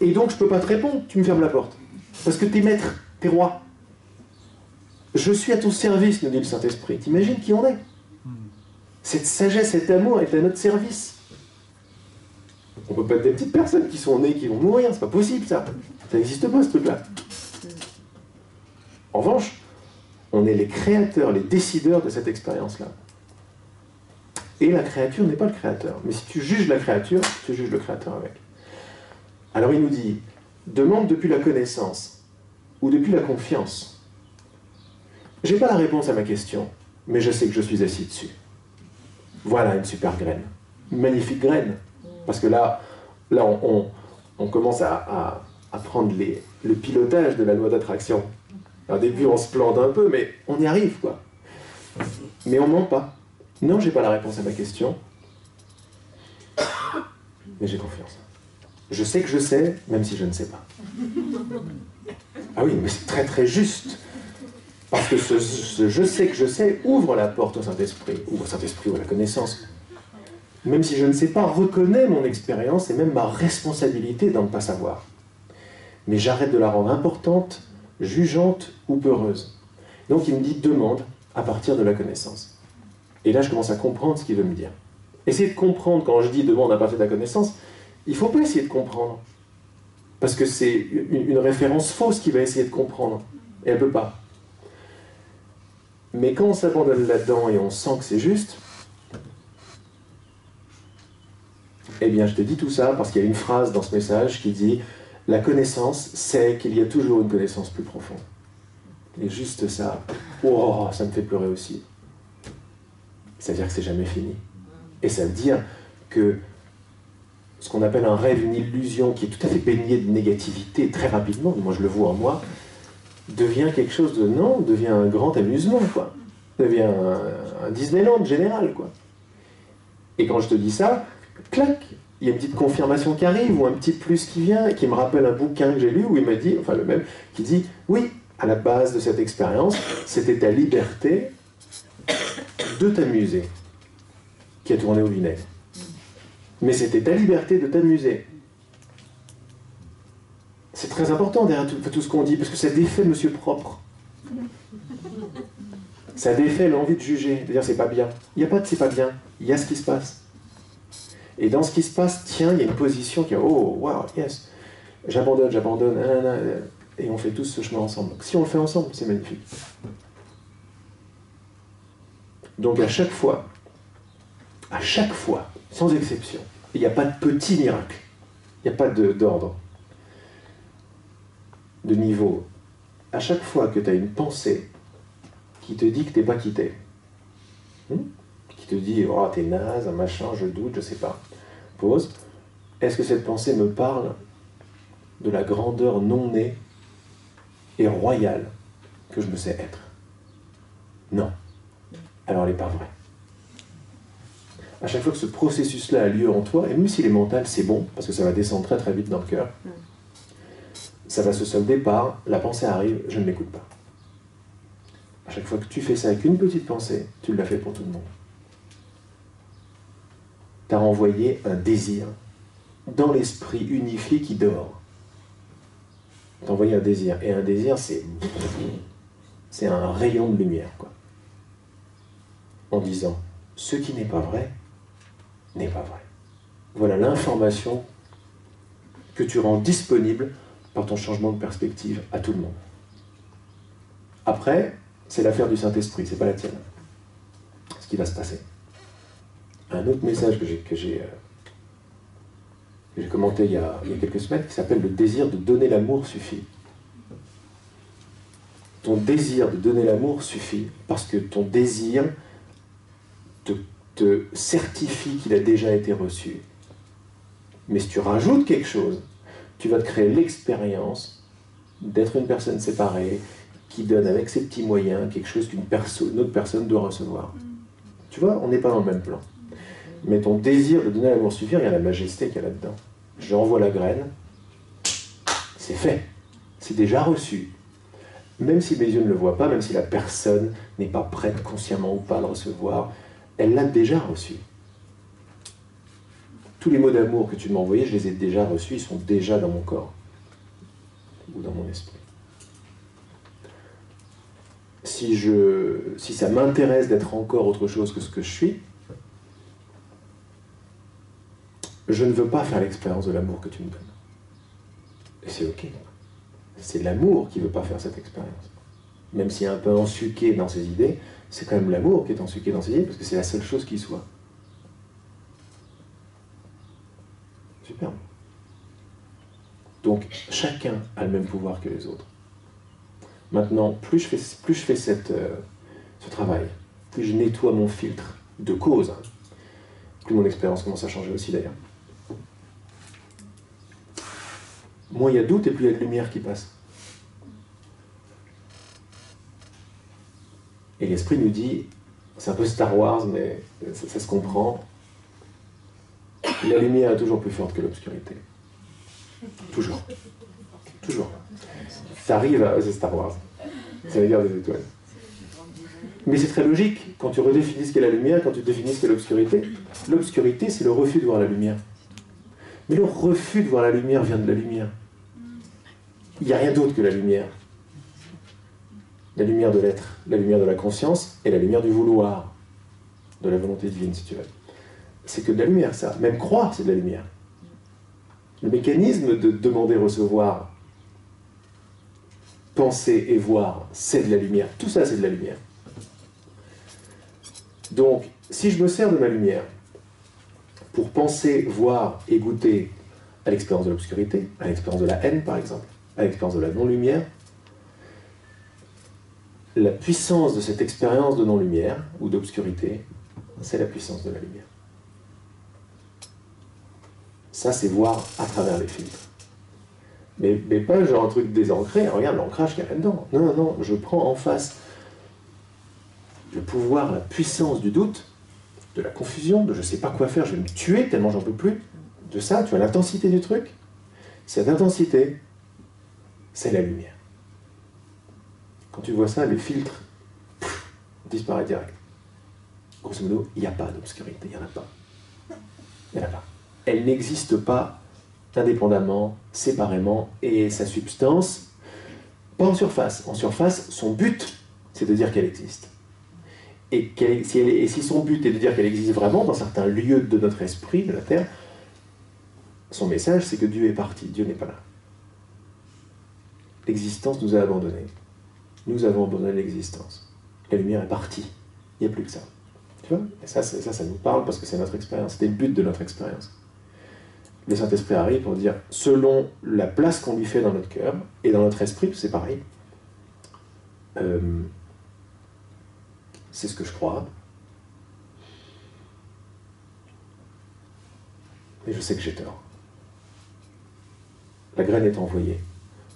Et donc je ne peux pas te répondre, tu me fermes la porte. Parce que t'es maître, t'es roi. Je suis à ton service, nous dit le Saint-Esprit. T'imagines qui on est? Cette sagesse, cet amour est à notre service. On ne peut pas être des petites personnes qui sont nées, qui vont mourir, c'est pas possible ça. Ça n'existe pas ce truc-là. En revanche, on est les créateurs, les décideurs de cette expérience-là. Et la créature n'est pas le créateur. Mais si tu juges la créature, tu juges le créateur avec. Alors il nous dit, demande depuis la connaissance ou depuis la confiance. J'ai pas la réponse à ma question, mais je sais que je suis assis dessus. Voilà une super graine. Une magnifique graine. Parce que là on commence à prendre le pilotage de la loi d'attraction. Au début, on se plante un peu, mais on y arrive, quoi. Mais on ment pas. Non, j'ai pas la réponse à ma question, mais j'ai confiance. Je sais que je sais, même si je ne sais pas. Ah oui, mais c'est très très juste. Parce que ce je sais que je sais ouvre la porte au Saint-Esprit, ou au Saint-Esprit ou à la connaissance. Même si je ne sais pas, reconnais mon expérience et même ma responsabilité dans ne pas savoir. Mais j'arrête de la rendre importante, jugeante ou peureuse. Donc il me dit, demande à partir de la connaissance. Et là, je commence à comprendre ce qu'il veut me dire. Essayez de comprendre, quand je dis demande à partir de la connaissance, il ne faut pas essayer de comprendre. Parce que c'est une référence fausse qui va essayer de comprendre. Et elle ne peut pas. Mais quand on s'abandonne là-dedans et on sent que c'est juste, eh bien, je te dis tout ça parce qu'il y a une phrase dans ce message qui dit « La connaissance, c'est qu'il y a toujours une connaissance plus profonde. » Et juste ça, oh, ça me fait pleurer aussi. Ça veut dire que c'est jamais fini. Et ça veut dire que ce qu'on appelle un rêve, une illusion qui est tout à fait baignée de négativité très rapidement, moi je le vois en moi, devient quelque chose de non, devient un grand amusement, quoi. Devient un Disneyland général, quoi. Et quand je te dis ça, clac, il y a une petite confirmation qui arrive, ou un petit plus qui vient, et qui me rappelle un bouquin que j'ai lu, où il m'a dit, enfin le même, qui dit, oui, à la base de cette expérience, c'était ta liberté de t'amuser qui a tourné au vinaigre. Mais c'était ta liberté de t'amuser. C'est très important derrière tout ce qu'on dit, parce que ça défait monsieur propre. Ça défait l'envie de juger, de dire c'est pas bien. Il n'y a pas de c'est pas bien, il y a ce qui se passe. Et dans ce qui se passe, tiens, il y a une position qui est oh, wow, yes, j'abandonne, et on fait tous ce chemin ensemble. Donc si on le fait ensemble, c'est magnifique. Donc à chaque fois, sans exception, il n'y a pas de petit miracle, il n'y a pas d'ordre, de niveau. À chaque fois que tu as une pensée qui te dit que tu n'es pas qui t'es, qui te dit « Oh, t'es naze, un machin, je doute, je sais pas », pose, est-ce que cette pensée me parle de la grandeur non née et royale que je me sais être? Non. Alors elle n'est pas vraie. À chaque fois que ce processus-là a lieu en toi, et même s'il est mental, c'est bon, parce que ça va descendre très très vite dans le cœur, ça va se solder par la pensée arrive, je ne l'écoute pas. À chaque fois que tu fais ça avec une petite pensée, tu l'as fait pour tout le monde. Tu as renvoyé un désir dans l'esprit unifié qui dort. Tu as envoyé un désir, et un désir, c'est un rayon de lumière, quoi. En disant, ce qui n'est pas vrai, n'est pas vrai. Voilà l'information que tu rends disponible par ton changement de perspective à tout le monde. Après, c'est l'affaire du Saint-Esprit, c'est pas la tienne. Ce qui va se passer. Un autre message que j'ai commenté il y a quelques semaines, qui s'appelle « Le désir de donner l'amour suffit ». Ton désir de donner l'amour suffit, parce que ton désir te certifie qu'il a déjà été reçu. Mais si tu rajoutes quelque chose, tu vas te créer l'expérience d'être une personne séparée, qui donne avec ses petits moyens quelque chose qu'une autre personne doit recevoir. Tu vois, on n'est pas dans le même plan. Mais ton désir de donner l'amour suffit, il y a la majesté qu'il y a là-dedans. J'envoie la graine, c'est fait, c'est déjà reçu. Même si mes yeux ne le voient pas, même si la personne n'est pas prête consciemment ou pas à le recevoir, elle l'a déjà reçu. Tous les mots d'amour que tu m'as envoyés, je les ai déjà reçus, ils sont déjà dans mon corps ou dans mon esprit. Si ça m'intéresse d'être encore autre chose que ce que je suis, je ne veux pas faire l'expérience de l'amour que tu me donnes. Et c'est ok. C'est l'amour qui ne veut pas faire cette expérience. Même s'il est un peu ensuqué dans ses idées, c'est quand même l'amour qui est ensuqué dans ses idées, parce que c'est la seule chose qui soit. Superbe. Donc, chacun a le même pouvoir que les autres. Maintenant, plus je fais ce travail, plus je nettoie mon filtre de cause, plus mon expérience commence à changer aussi d'ailleurs. Moins il y a de doute et plus il y a de lumière qui passe. Et l'esprit nous dit, c'est un peu Star Wars, mais ça se comprend, la lumière est toujours plus forte que l'obscurité. Toujours. Toujours. Ça arrive à... C'est Star Wars. C'est la guerre des étoiles. Mais c'est très logique. Quand tu redéfinis ce qu'est la lumière, quand tu définis ce qu'est l'obscurité, c'est le refus de voir la lumière. Mais le refus de voir la lumière vient de la lumière. Il n'y a rien d'autre que la lumière. La lumière de l'être, la lumière de la conscience et la lumière du vouloir, de la volonté divine, si tu veux. C'est que de la lumière, ça. Même croire, c'est de la lumière. Le mécanisme de demander, recevoir, penser et voir, c'est de la lumière. Tout ça, c'est de la lumière. Donc, si je me sers de ma lumière pour penser, voir et goûter à l'expérience de l'obscurité, à l'expérience de la haine, par exemple, à l'expérience de la non-lumière, la puissance de cette expérience de non-lumière ou d'obscurité, c'est la puissance de la lumière. Ça, c'est voir à travers les filtres. Mais pas genre un truc désancré, regarde l'ancrage qu'il y a là-dedans. Non, non, non, je prends en face le pouvoir, la puissance du doute, de la confusion, de je ne sais pas quoi faire, je vais me tuer tellement j'en peux plus. De ça, tu vois l'intensité du truc. Cette intensité, c'est la lumière. Quand tu vois ça, les filtres disparaissent direct. Grosso modo, il n'y a pas d'obscurité, il n'y en a pas. Il n'y en a pas. Elle n'existe pas indépendamment, séparément, et sa substance, pas en surface. En surface, son but, c'est de dire qu'elle existe. Et si son but est de dire qu'elle existe vraiment dans certains lieux de notre esprit, de la Terre, son message, c'est que Dieu est parti, Dieu n'est pas là. L'existence nous a abandonnés. Nous avons abandonné l'existence. La lumière est partie. Il n'y a plus que ça. Tu vois? Et ça nous parle parce que c'est notre expérience. C'est le but de notre expérience. Le Saint-Esprit arrive pour dire, selon la place qu'on lui fait dans notre cœur et dans notre esprit, c'est pareil, c'est ce que je crois. Mais je sais que j'ai tort. La graine est envoyée.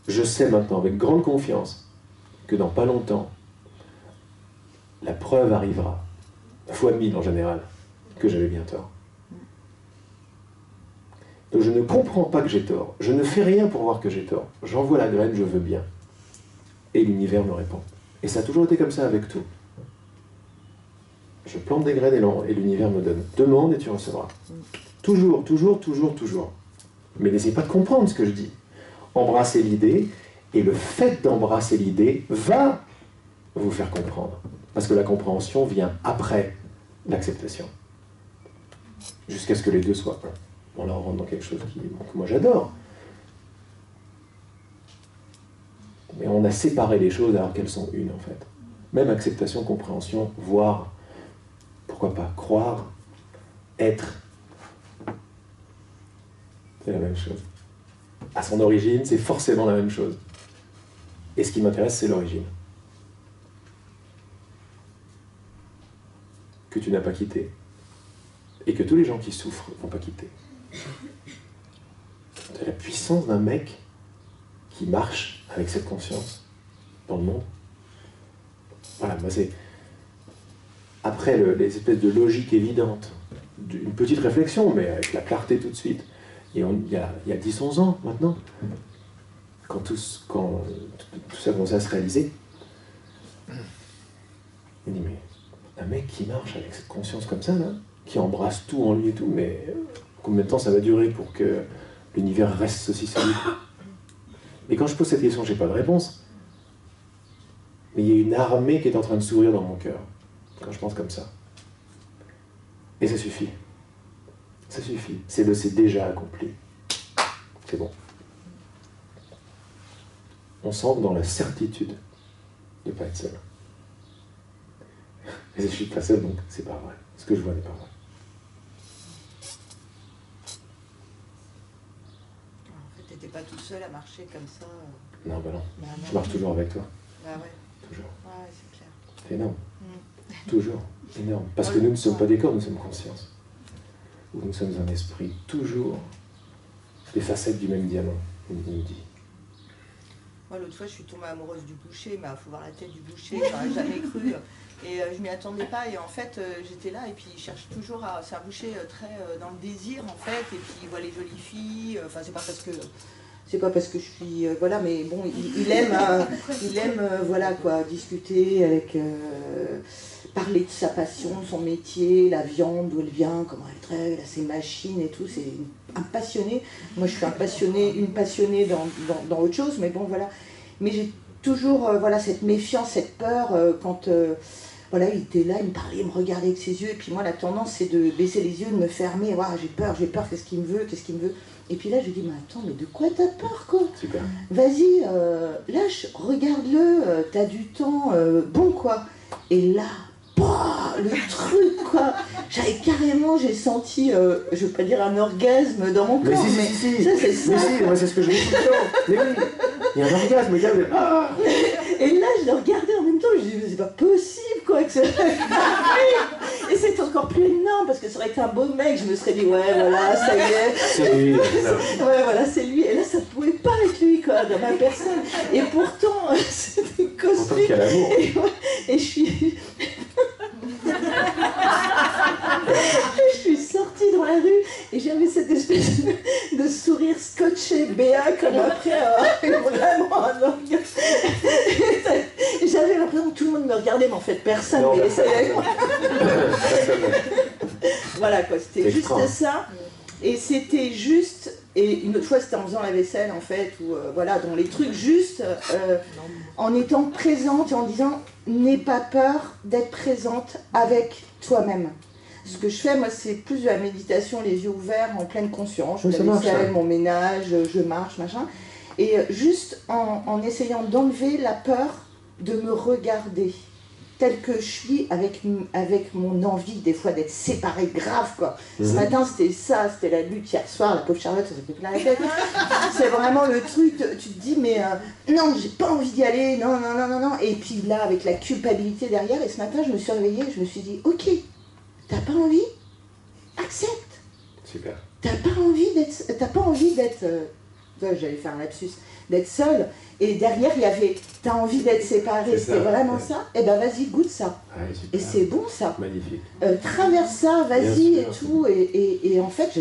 Je sais maintenant, avec grande confiance, que dans pas longtemps, la preuve arrivera, fois 1000 en général, que j'avais bien tort. Donc je ne comprends pas que j'ai tort. Je ne fais rien pour voir que j'ai tort. J'envoie la graine, je veux bien. Et l'univers me répond. Et ça a toujours été comme ça avec tout. Je plante des graines et l'univers me donne. Demande et tu recevras. Toujours, toujours, toujours, toujours. Mais n'essayez pas de comprendre ce que je dis. Embrassez l'idée, et le fait d'embrasser l'idée va vous faire comprendre. Parce que la compréhension vient après l'acceptation. Jusqu'à ce que les deux soient un. On leur rentre dans quelque chose que moi j'adore. Mais on a séparé les choses alors qu'elles sont une, en fait. Même acceptation, compréhension, voir, pourquoi pas, croire, être. C'est la même chose. À son origine, c'est forcément la même chose. Et ce qui m'intéresse, c'est l'origine. Que tu n'as pas quitté. Et que tous les gens qui souffrent ne vont pas quitter. C'est la puissance d'un mec qui marche avec cette conscience dans le monde. Voilà, moi c'est... Après les espèces de logique évidente, une petite réflexion, mais avec la clarté tout de suite. Et il y a 10-11 ans maintenant, quand tout ça commençait à se réaliser, il dit, mais un mec qui marche avec cette conscience comme ça, là, qui embrasse tout en lui et tout, mais combien de temps ça va durer pour que l'univers reste aussi solide? Et quand je pose cette question, j'ai pas de réponse. Mais il y a une armée qui est en train de s'ouvrir dans mon cœur, quand je pense comme ça. Et ça suffit. Ça suffit. C'est déjà accompli. C'est bon. On s'entre dans la certitude de ne pas être seul. Et je ne suis pas seul, donc c'est pas vrai. Ce que je vois n'est pas vrai. En fait, t'étais pas tout seul à marcher comme ça. Non, bah non. Bah, non. Je marche toujours avec toi. Bah ouais. Toujours. Ouais, c'est clair. C'est énorme. Toujours. Énorme. Parce que nous ne sommes pas des corps, nous sommes conscience. Ou nous sommes un esprit. Toujours les facettes du même diamant, il nous dit. Moi, l'autre fois, je suis tombée amoureuse du boucher, mais il faut voir la tête du boucher, j'aurais jamais cru. Et je m'y attendais pas, et en fait, j'étais là, et puis il cherche toujours à... C'est un boucher très dans le désir, en fait, et puis il voit les jolies filles, enfin, c'est pas parce que je suis... voilà, mais bon, il aime, voilà, quoi, discuter avec... parler de sa passion, de son métier, la viande, d'où elle vient, comment elle travaille, ses machines et tout, c'est un passionné. Moi, je suis une passionnée dans autre chose, mais bon, voilà. Mais j'ai toujours, voilà, cette méfiance, cette peur, quand, voilà, il était là, il me parlait, il me regardait avec ses yeux, et puis moi, la tendance, c'est de baisser les yeux, de me fermer, voilà, j'ai peur, qu'est-ce qu'il me veut. Et puis là, je lui dis, mais attends, mais de quoi t'as peur, quoi? Super. Vas-y, lâche, regarde-le, t'as du temps, bon, quoi. Et là, le truc, quoi. J'ai senti, je veux pas dire un orgasme dans mon corps, mais si. ça, c'est ça. Mais si, moi c'est ce que je dis tout le temps. Mais oui, il y a un orgasme, regarde. Ah. Et là, je le regardais en même temps, je me dis, mais c'est pas possible, quoi, que ça. Et c'est encore plus énorme, parce que ça aurait été un beau mec, je me serais dit, ouais, voilà, ça y est. C'est lui. Ouais, voilà, c'est lui. Et là, ça pouvait pas être lui, quoi, dans ma personne. Et pourtant, c'était cosmique. Pourtant, quel amour. Et je suis... je suis sortie dans la rue et j'avais cette espèce de sourire scotché béat comme après vraiment un orgasme. J'avais l'impression que tout le monde me regardait, mais en fait personne ne me laissait avec moi. Voilà quoi, c'était juste ça. Et c'était juste, et une autre fois c'était en faisant la vaisselle en fait, ou voilà, dans les trucs juste, en étant présente et en disant, n'aie pas peur d'être présente avec toi-même. Ce que je fais, moi, c'est plus de la méditation, les yeux ouverts, en pleine conscience. Je fais la vaisselle, mon ménage, je marche, machin. Et juste en essayant d'enlever la peur de me regarder telle que je suis, avec mon envie des fois d'être séparée grave, quoi. Ce matin, c'était ça, c'était la lutte. Hier soir, la pauvre Charlotte, ça s'est fait plein la tête. C'est vraiment le truc, tu te dis, mais non, j'ai pas envie d'y aller, non. Et puis là, avec la culpabilité derrière, et ce matin, je me suis réveillée, je me suis dit, ok, t'as pas envie? Accepte. Super. T'as pas envie d'être, j'allais faire un lapsus, d'être seule. Et derrière, il y avait, t'as envie d'être séparée, c'était vraiment ça. Eh ben vas-y, goûte ça. Ouais, et c'est bon ça. Magnifique. Traverse ça, vas-y et tout. Et en fait,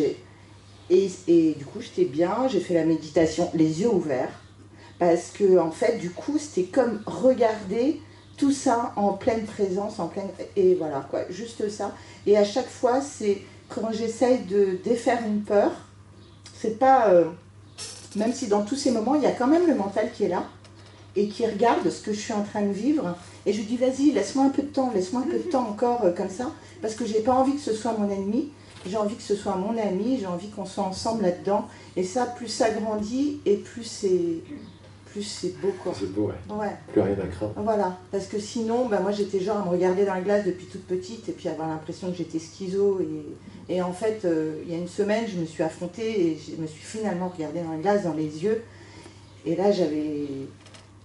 et du coup, j'étais bien, j'ai fait la méditation, les yeux ouverts. Parce que en fait, du coup, c'était comme regarder tout ça en pleine présence, et voilà quoi, juste ça. Et à chaque fois, c'est quand j'essaye de défaire une peur, c'est pas... même si dans tous ces moments, il y a quand même le mental qui est là et qui regarde ce que je suis en train de vivre. Et je lui dis, vas-y, laisse-moi un peu de temps encore comme ça, parce que j'ai pas envie que ce soit mon ennemi. j'ai envie que ce soit mon ami, j'ai envie qu'on soit ensemble là-dedans. Et ça, plus ça grandit et plus c'est beau, quoi. C'est beau, ouais. Plus rien à craindre. Voilà, parce que sinon, moi j'étais genre à me regarder dans la glace depuis toute petite et puis avoir l'impression que j'étais schizo. Et en fait, il y a une semaine, je me suis affrontée et je me suis finalement regardée dans la glace, dans les yeux. Et là, j'avais...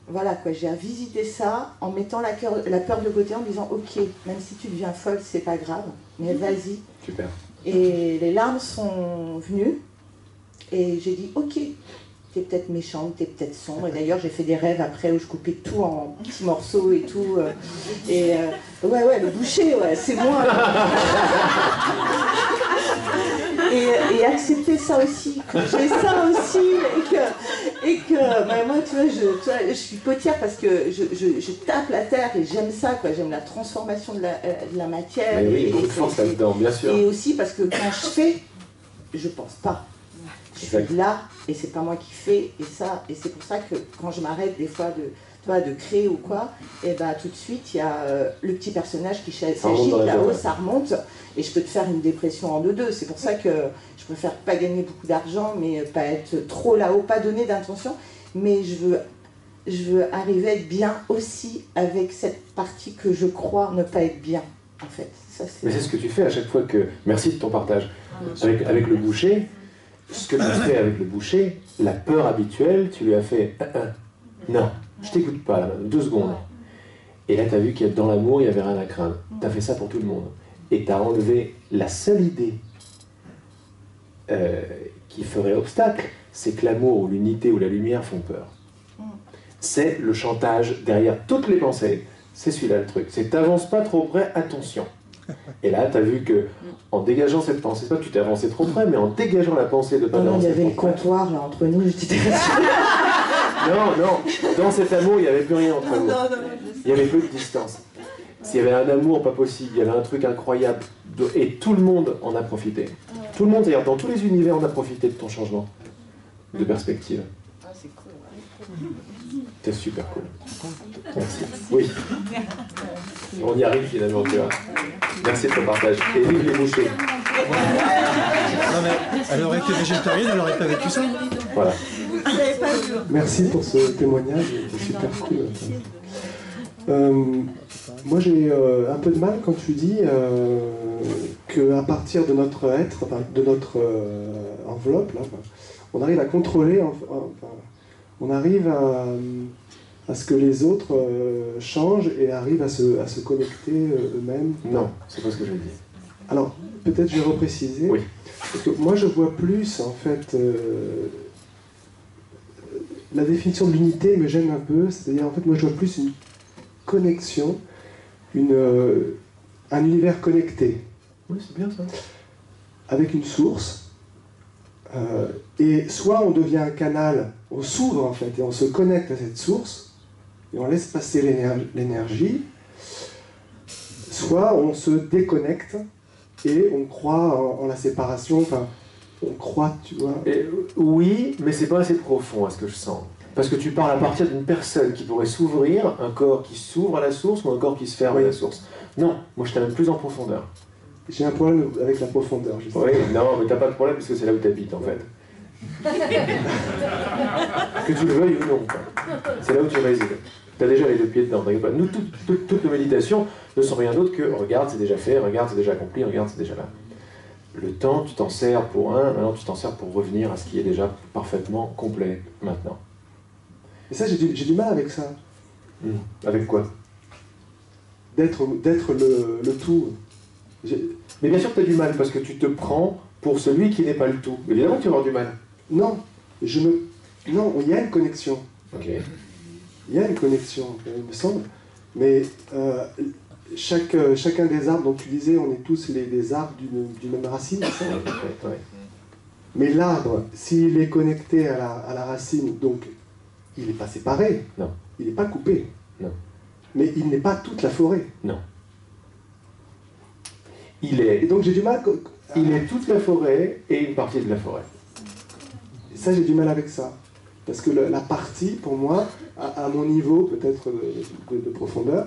Voilà quoi, j'ai visité ça en mettant la peur de côté, en disant ok, même si tu deviens folle, c'est pas grave, mais vas-y. Super. Et les larmes sont venues et j'ai dit ok, t'es peut-être méchante, t'es peut-être sombre. Et d'ailleurs, j'ai fait des rêves après où je coupais tout en petits morceaux et tout. Ouais, le boucher, ouais, c'est moi. Et accepter ça aussi, que j'ai ça aussi, et que moi, tu vois, je suis potière parce que je tape la terre et j'aime ça, quoi. J'aime la transformation de la matière. Mais oui, il y a beaucoup de force là-dedans, bien sûr. Et aussi parce que quand je fais, je pense pas. Je suis là et c'est pas moi qui fais, et c'est pour ça que quand je m'arrête des fois de créer ou quoi, et tout de suite il y a le petit personnage qui s'agite là-haut, ça remonte, et je peux te faire une dépression en deux. C'est pour ça que je préfère pas gagner beaucoup d'argent, mais pas être trop là-haut, pas donner d'intention, mais je veux arriver à être bien aussi avec cette partie que je crois ne pas être bien, en fait. Mais c'est ce que tu fais à chaque fois que... Merci de ton partage. Avec le boucher, ce que tu fais avec le boucher, la peur habituelle, tu lui as fait non, je t'écoute pas là, 2 secondes. Et là, tu as vu qu'il y a dans l'amour, il n'y avait rien à craindre. Tu as fait ça pour tout le monde. Et tu as enlevé la seule idée qui ferait obstacle, c'est que l'amour ou l'unité ou la lumière font peur. C'est le chantage derrière toutes les pensées. C'est celui-là le truc. C'est t'avances pas trop près, attention. Et là, tu as vu que en dégageant cette pensée, c'est pas que tu t'es avancé trop près, mais en dégageant la pensée de pas avancer trop près. Il y avait le comptoir là entre nous, j'étais Non, dans cet amour, il n'y avait plus rien entre nous. Il y avait peu de distance. S'il y avait un amour pas possible, il y avait un truc incroyable, et tout le monde en a profité. Tout le monde, c'est-à-dire dans tous les univers, on a profité de ton changement de perspective. Ah, c'est cool. C'est super cool. Merci. Oui. On y arrive finalement, tu vois. Merci de ton partage. Et vive les bouchers. Non mais elle aurait été végétarienne, elle n'aurait pas vécu ça. Voilà. Merci pour ce témoignage, c'est super cool. Moi j'ai un peu de mal quand tu dis qu'à partir de notre être, enfin, de notre enveloppe, là, on arrive à contrôler, on arrive à ce que les autres changent et arrivent à se connecter eux-mêmes. Non, c'est pas ce que je dis. Alors, peut-être je vais repréciser. Oui. Parce que moi je vois plus, en fait, la définition de l'unité me gêne un peu, c'est-à-dire en fait moi je vois plus une connexion, un univers connecté. Oui, c'est bien ça. Avec une source, et soit on devient un canal, on s'ouvre en fait, et on se connecte à cette source, et on laisse passer l'énergie, soit on se déconnecte, et on croit en la séparation, enfin, on croit, tu vois. Oui, mais c'est pas assez profond à ce que je sens. Parce que tu parles à partir d'une personne qui pourrait s'ouvrir, un corps qui s'ouvre à la source ou un corps qui se ferme à la source. Non, moi je t'amène plus en profondeur. J'ai un problème avec la profondeur, justement. Oui, non, mais t'as pas de problème parce que c'est là où t'habites en fait. Que tu le veuilles ou non, c'est là où tu résides. T'as déjà les 2 pieds dedans. Nous, toutes nos méditations ne sont rien d'autre que regarde, c'est déjà fait, regarde, c'est déjà accompli, regarde, c'est déjà là. Le temps, tu t'en sers pour maintenant tu t'en sers pour revenir à ce qui est déjà parfaitement complet maintenant. Et ça, j'ai du mal avec ça. Avec quoi? D'être le tout. Mais bien sûr que tu as du mal, parce que tu te prends pour celui qui n'est pas le tout. Évidemment que tu vas avoir du mal. Non, non, il y a une connexion. Ok. Il y a une connexion, il me semble. Mais chacun des arbres, donc tu disais, on est tous des arbres d'une même racine, c'est ça? Ouais. Mais l'arbre, s'il est connecté à la racine, donc il n'est pas séparé. Non. Il n'est pas coupé. Non. Mais il n'est pas toute la forêt. Non. Et donc j'ai du mal... Il est toute la forêt et une partie de la forêt. Et ça, j'ai du mal avec ça. Parce que la partie, pour moi, à mon niveau peut-être de profondeur,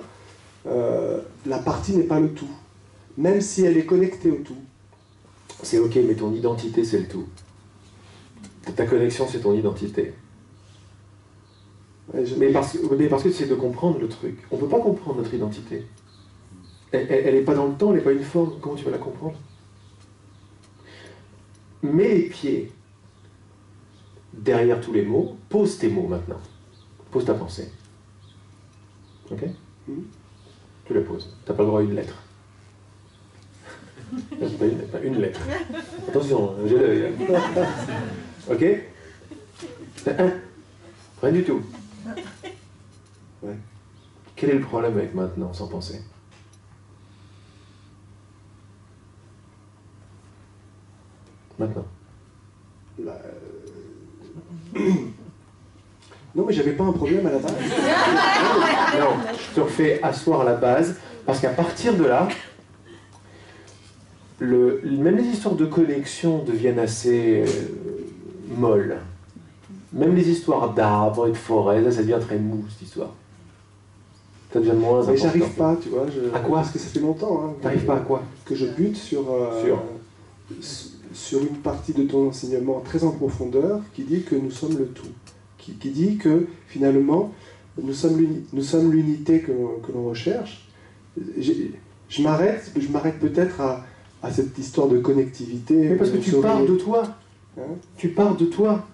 la partie n'est pas le tout. Même si elle est connectée au tout. c'est ok, mais ton identité, c'est le tout. Ta connexion, c'est ton identité. Mais parce que tu essaies de comprendre le truc. On ne peut pas comprendre notre identité. Elle n'est pas dans le temps, elle n'est pas une forme. Comment tu vas la comprendre? Mets les pieds derrière tous les mots. Pose tes mots maintenant. Pose ta pensée. Ok? Tu la poses. Tu n'as pas le droit à une lettre. Pas une lettre. Attention, j'ai l'œil. Ok? Rien du tout. Ouais. Quel est le problème avec maintenant, sans penser? Maintenant. Non, mais j'avais pas un problème à la base. Non, je te refais asseoir la base, parce qu'à partir de là, même les histoires de connexion deviennent assez molles. Même les histoires d'arbres et de forêts, ça devient très mou, cette histoire. Ça devient moins important. Mais j'arrive pas, tu vois. À quoi? Parce que ça fait longtemps. Hein, t'arrives pas à quoi? Que je bute sur une partie de ton enseignement très en profondeur qui dit que nous sommes le tout. Qui dit que finalement, nous sommes l'unité que l'on recherche. Je m'arrête peut-être à cette histoire de connectivité. Mais parce que tu pars de toi. Hein? Tu pars de toi.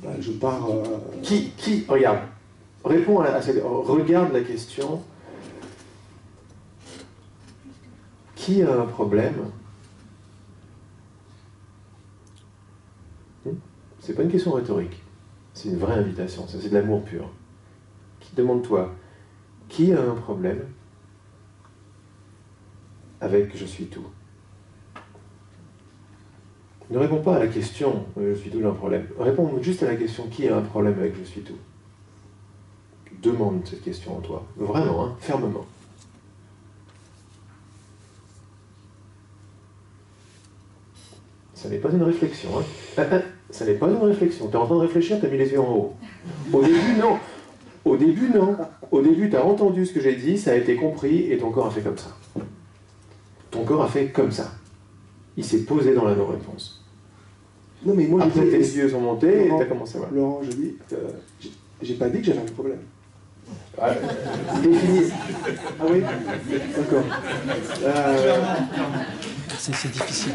Ben, je pars... Qui regarde, réponds à cette... Regarde la question. Qui a un problème? C'est pas une question rhétorique. C'est une vraie invitation. Ça, c'est de l'amour pur. Demande-toi, qui a un problème avec « je suis tout ». Ne réponds pas à la question « je suis tout, j'ai un problème ». Réponds juste à la question « qui a un problème avec « je suis tout ». Demande cette question en toi. Vraiment, hein, fermement. Ça n'est pas une réflexion. Hein. Ça n'est pas une réflexion. Tu es en train de réfléchir, tu as mis les yeux en haut. Au début, non. Au début, non. Au début, tu as entendu ce que j'ai dit, ça a été compris, et ton corps a fait comme ça. Ton corps a fait comme ça. Il s'est posé dans la non-réponse. Non, mais moi, après, tes yeux sont montés, Laurent, et tu as commencé à voir. Laurent, je dis, j'ai pas dit que j'avais un problème. Ah, définis. Ah oui? D'accord. C'est difficile.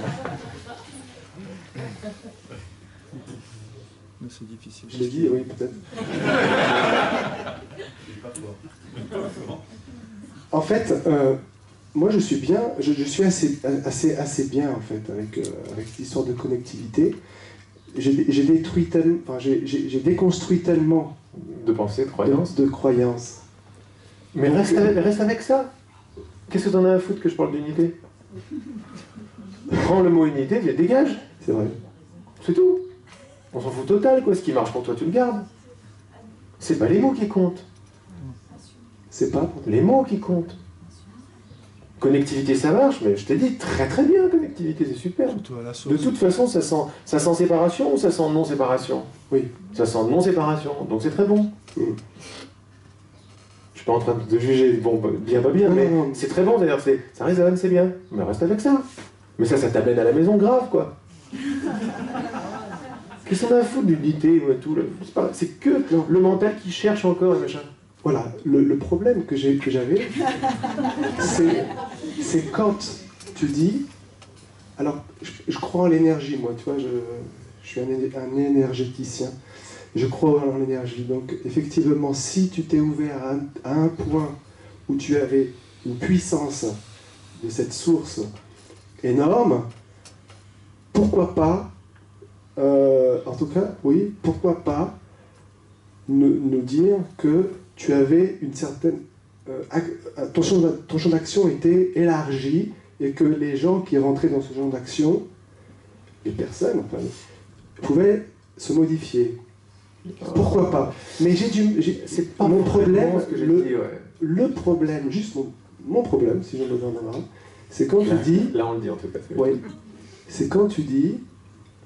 C'est difficile. Je l'ai dit, oui, peut-être. En fait, moi je suis bien, je suis assez bien en fait avec l'histoire de connectivité. J'ai déconstruit tellement de pensée, de croyance. De croyances. Mais reste avec ça. Qu'est-ce que t'en as à foutre que je parle d'unité? Prends le mot unité, et dégage. C'est vrai. C'est tout. On s'en fout total, quoi. Ce qui marche pour toi, tu le gardes. C'est pas les mots qui comptent. C'est pas les mots qui comptent. Connectivité, ça marche, mais je t'ai dit très très bien, connectivité, c'est super. De toute façon, ça sent séparation ou ça sent non-séparation? Oui. Ça sent non-séparation, donc c'est très bon. Je suis pas en train de juger, bon, bien, pas bien, mais c'est très bon, d'ailleurs, ça résonne, c'est bien. Mais reste avec ça. Mais ça t'amène à la maison grave, quoi. Qu'est-ce qu'on a à foutre d'unité ou tout? C'est que le mental qui cherche encore et machin. Voilà, le problème que j'avais, c'est quand tu dis... Alors, je crois en l'énergie, moi, tu vois, je suis un énergéticien. Je crois en l'énergie. Donc, effectivement, si tu t'es ouvert à un point où tu avais une puissance de cette source énorme, pourquoi pas, en tout cas, oui, pourquoi pas nous dire que tu avais une certaine... ton champ d'action était élargi et que les gens qui rentraient dans ce champ d'action, les personnes, enfin, pouvaient se modifier. Pourquoi pas? Mais c'est pas mon problème. Ce que j'ai dit, ouais. Le problème, juste mon problème, si j'en devais en avoir un, c'est quand tu dis... Là, on le dit en tout cas. Oui. C'est quand tu dis...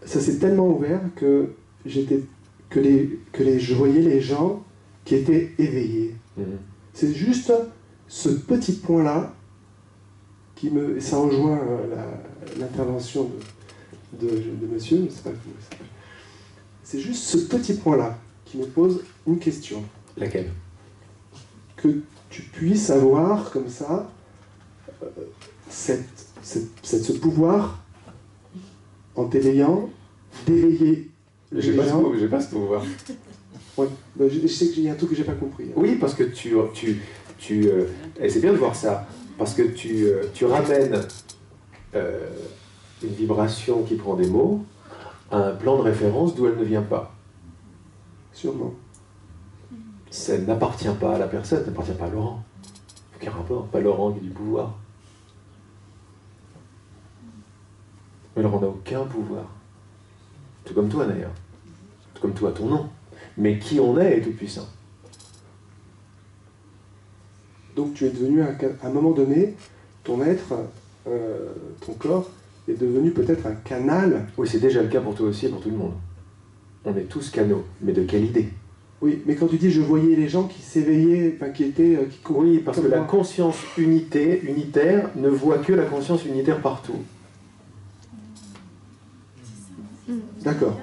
Ça s'est tellement ouvert que je voyais les gens qui étaient éveillés. C'est juste ce petit point-là et ça rejoint l'intervention de monsieur, c'est juste ce petit point-là qui me pose une question. Laquelle? Que tu puisses avoir comme ça ce pouvoir en t'éveillant, d'éveiller les gens. J'ai pas ce pouvoir. Ouais, je sais qu'il y a un truc que j'ai pas compris. Oui, parce que et c'est bien de voir ça, parce que tu ramènes une vibration qui prend des mots à un plan de référence d'où elle ne vient pas. Sûrement. Ça n'appartient pas à la personne, ça n'appartient pas à Laurent. Aucun rapport, pas Laurent qui a du pouvoir. Mais Laurent n'a aucun pouvoir. Tout comme toi d'ailleurs. Tout comme toi, ton nom. Mais qui on est tout puissant. Donc tu es devenu, à un moment donné, ton être, ton corps, est devenu peut-être un canal. Oui, c'est déjà le cas pour toi aussi et pour tout le monde. On est tous canaux, mais de quelle idée? Oui, mais quand tu dis je voyais les gens qui s'éveillaient, enfin qui étaient... oui, parce que la conscience unitaire ne voit que la conscience unitaire partout. D'accord.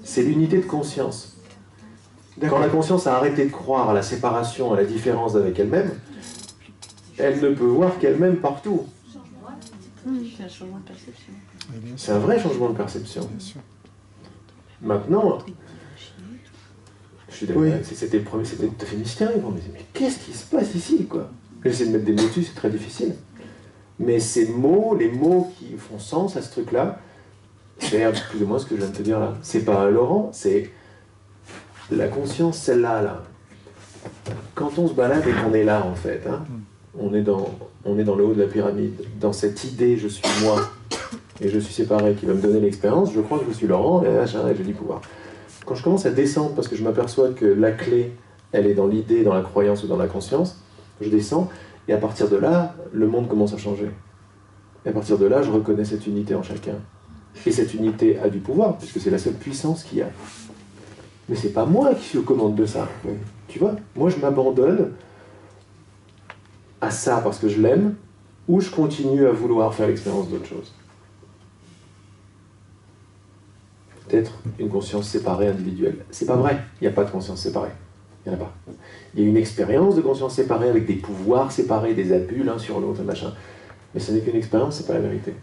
C'est l'unité de conscience. Quand la conscience a arrêté de croire à la séparation, à la différence avec elle-même, elle ne peut voir qu'elle-même partout. C'est un changement de perception. C'est un vrai changement de perception. Maintenant, je suis d'accord, oui. C'était tout à fait mystérieux. On me disait, mais qu'est-ce qui se passe ici, quoi? J'essaie de mettre des mots dessus, c'est très difficile. Mais ces mots, les mots qui font sens à ce truc-là, c'est plus ou moins ce que je viens de te dire là. C'est pas un Laurent, c'est la conscience, celle-là, là. Quand on se balade et qu'on est là, en fait, hein, on est dans le haut de la pyramide, dans cette idée, je suis moi, et je suis séparé, qui va me donner l'expérience, je crois que je suis Laurent, et j'ai du pouvoir. Quand je commence à descendre, parce que je m'aperçois que la clé, elle est dans l'idée, dans la croyance ou dans la conscience, je descends, et à partir de là, le monde commence à changer. Et à partir de là, je reconnais cette unité en chacun. Et cette unité a du pouvoir, puisque c'est la seule puissance qu'il y a. Mais c'est pas moi qui suis aux commandes de ça. Tu vois, moi je m'abandonne à ça parce que je l'aime, ou je continue à vouloir faire l'expérience d'autre chose. Peut-être une conscience séparée, individuelle. C'est pas vrai, il n'y a pas de conscience séparée. Il n'y en a pas. Il y a une expérience de conscience séparée avec des pouvoirs séparés, des abus l'un sur l'autre, machin. Mais ce n'est qu'une expérience, c'est pas la vérité.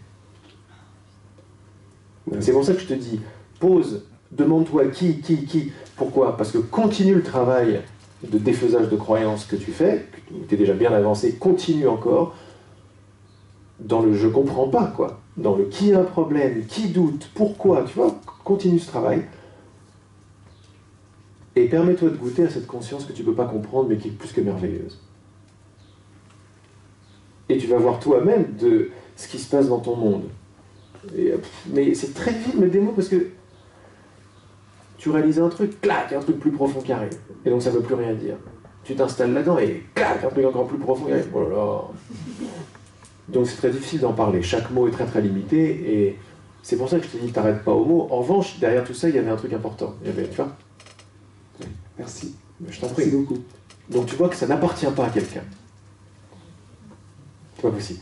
C'est pour ça que je te dis, pose, demande-toi qui. Pourquoi? Parce que continue le travail de défaisage de croyances que tu fais, tu es déjà bien avancé, continue encore dans le je comprends pas, quoi. Dans le qui a un problème, qui doute, pourquoi, tu vois, continue ce travail. Et permets-toi de goûter à cette conscience que tu ne peux pas comprendre, mais qui est plus que merveilleuse. Et tu vas voir toi-même de ce qui se passe dans ton monde. Mais c'est très vite, mais des mots, parce que tu réalises un truc, clac, un truc plus profond qui arrive. Et donc ça ne veut plus rien dire. Tu t'installes là-dedans et clac, un truc encore plus profond qui arrive. Oh là là. Donc c'est très difficile d'en parler. Chaque mot est très très limité et c'est pour ça que je te dis que tu n'arrêtes pas au mot. En revanche, derrière tout ça, il y avait un truc important. Il y avait, tu vois. Merci. Je t'en prie. Merci beaucoup. Donc tu vois que ça n'appartient pas à quelqu'un. C'est pas possible.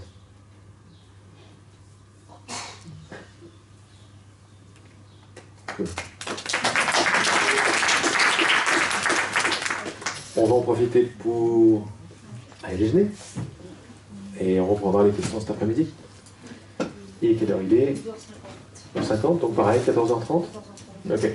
On va en profiter pour aller déjeuner. Et on reprendra les questions cet après-midi. Et quelle heure il est? 11h50, donc pareil, 14h30. Ok.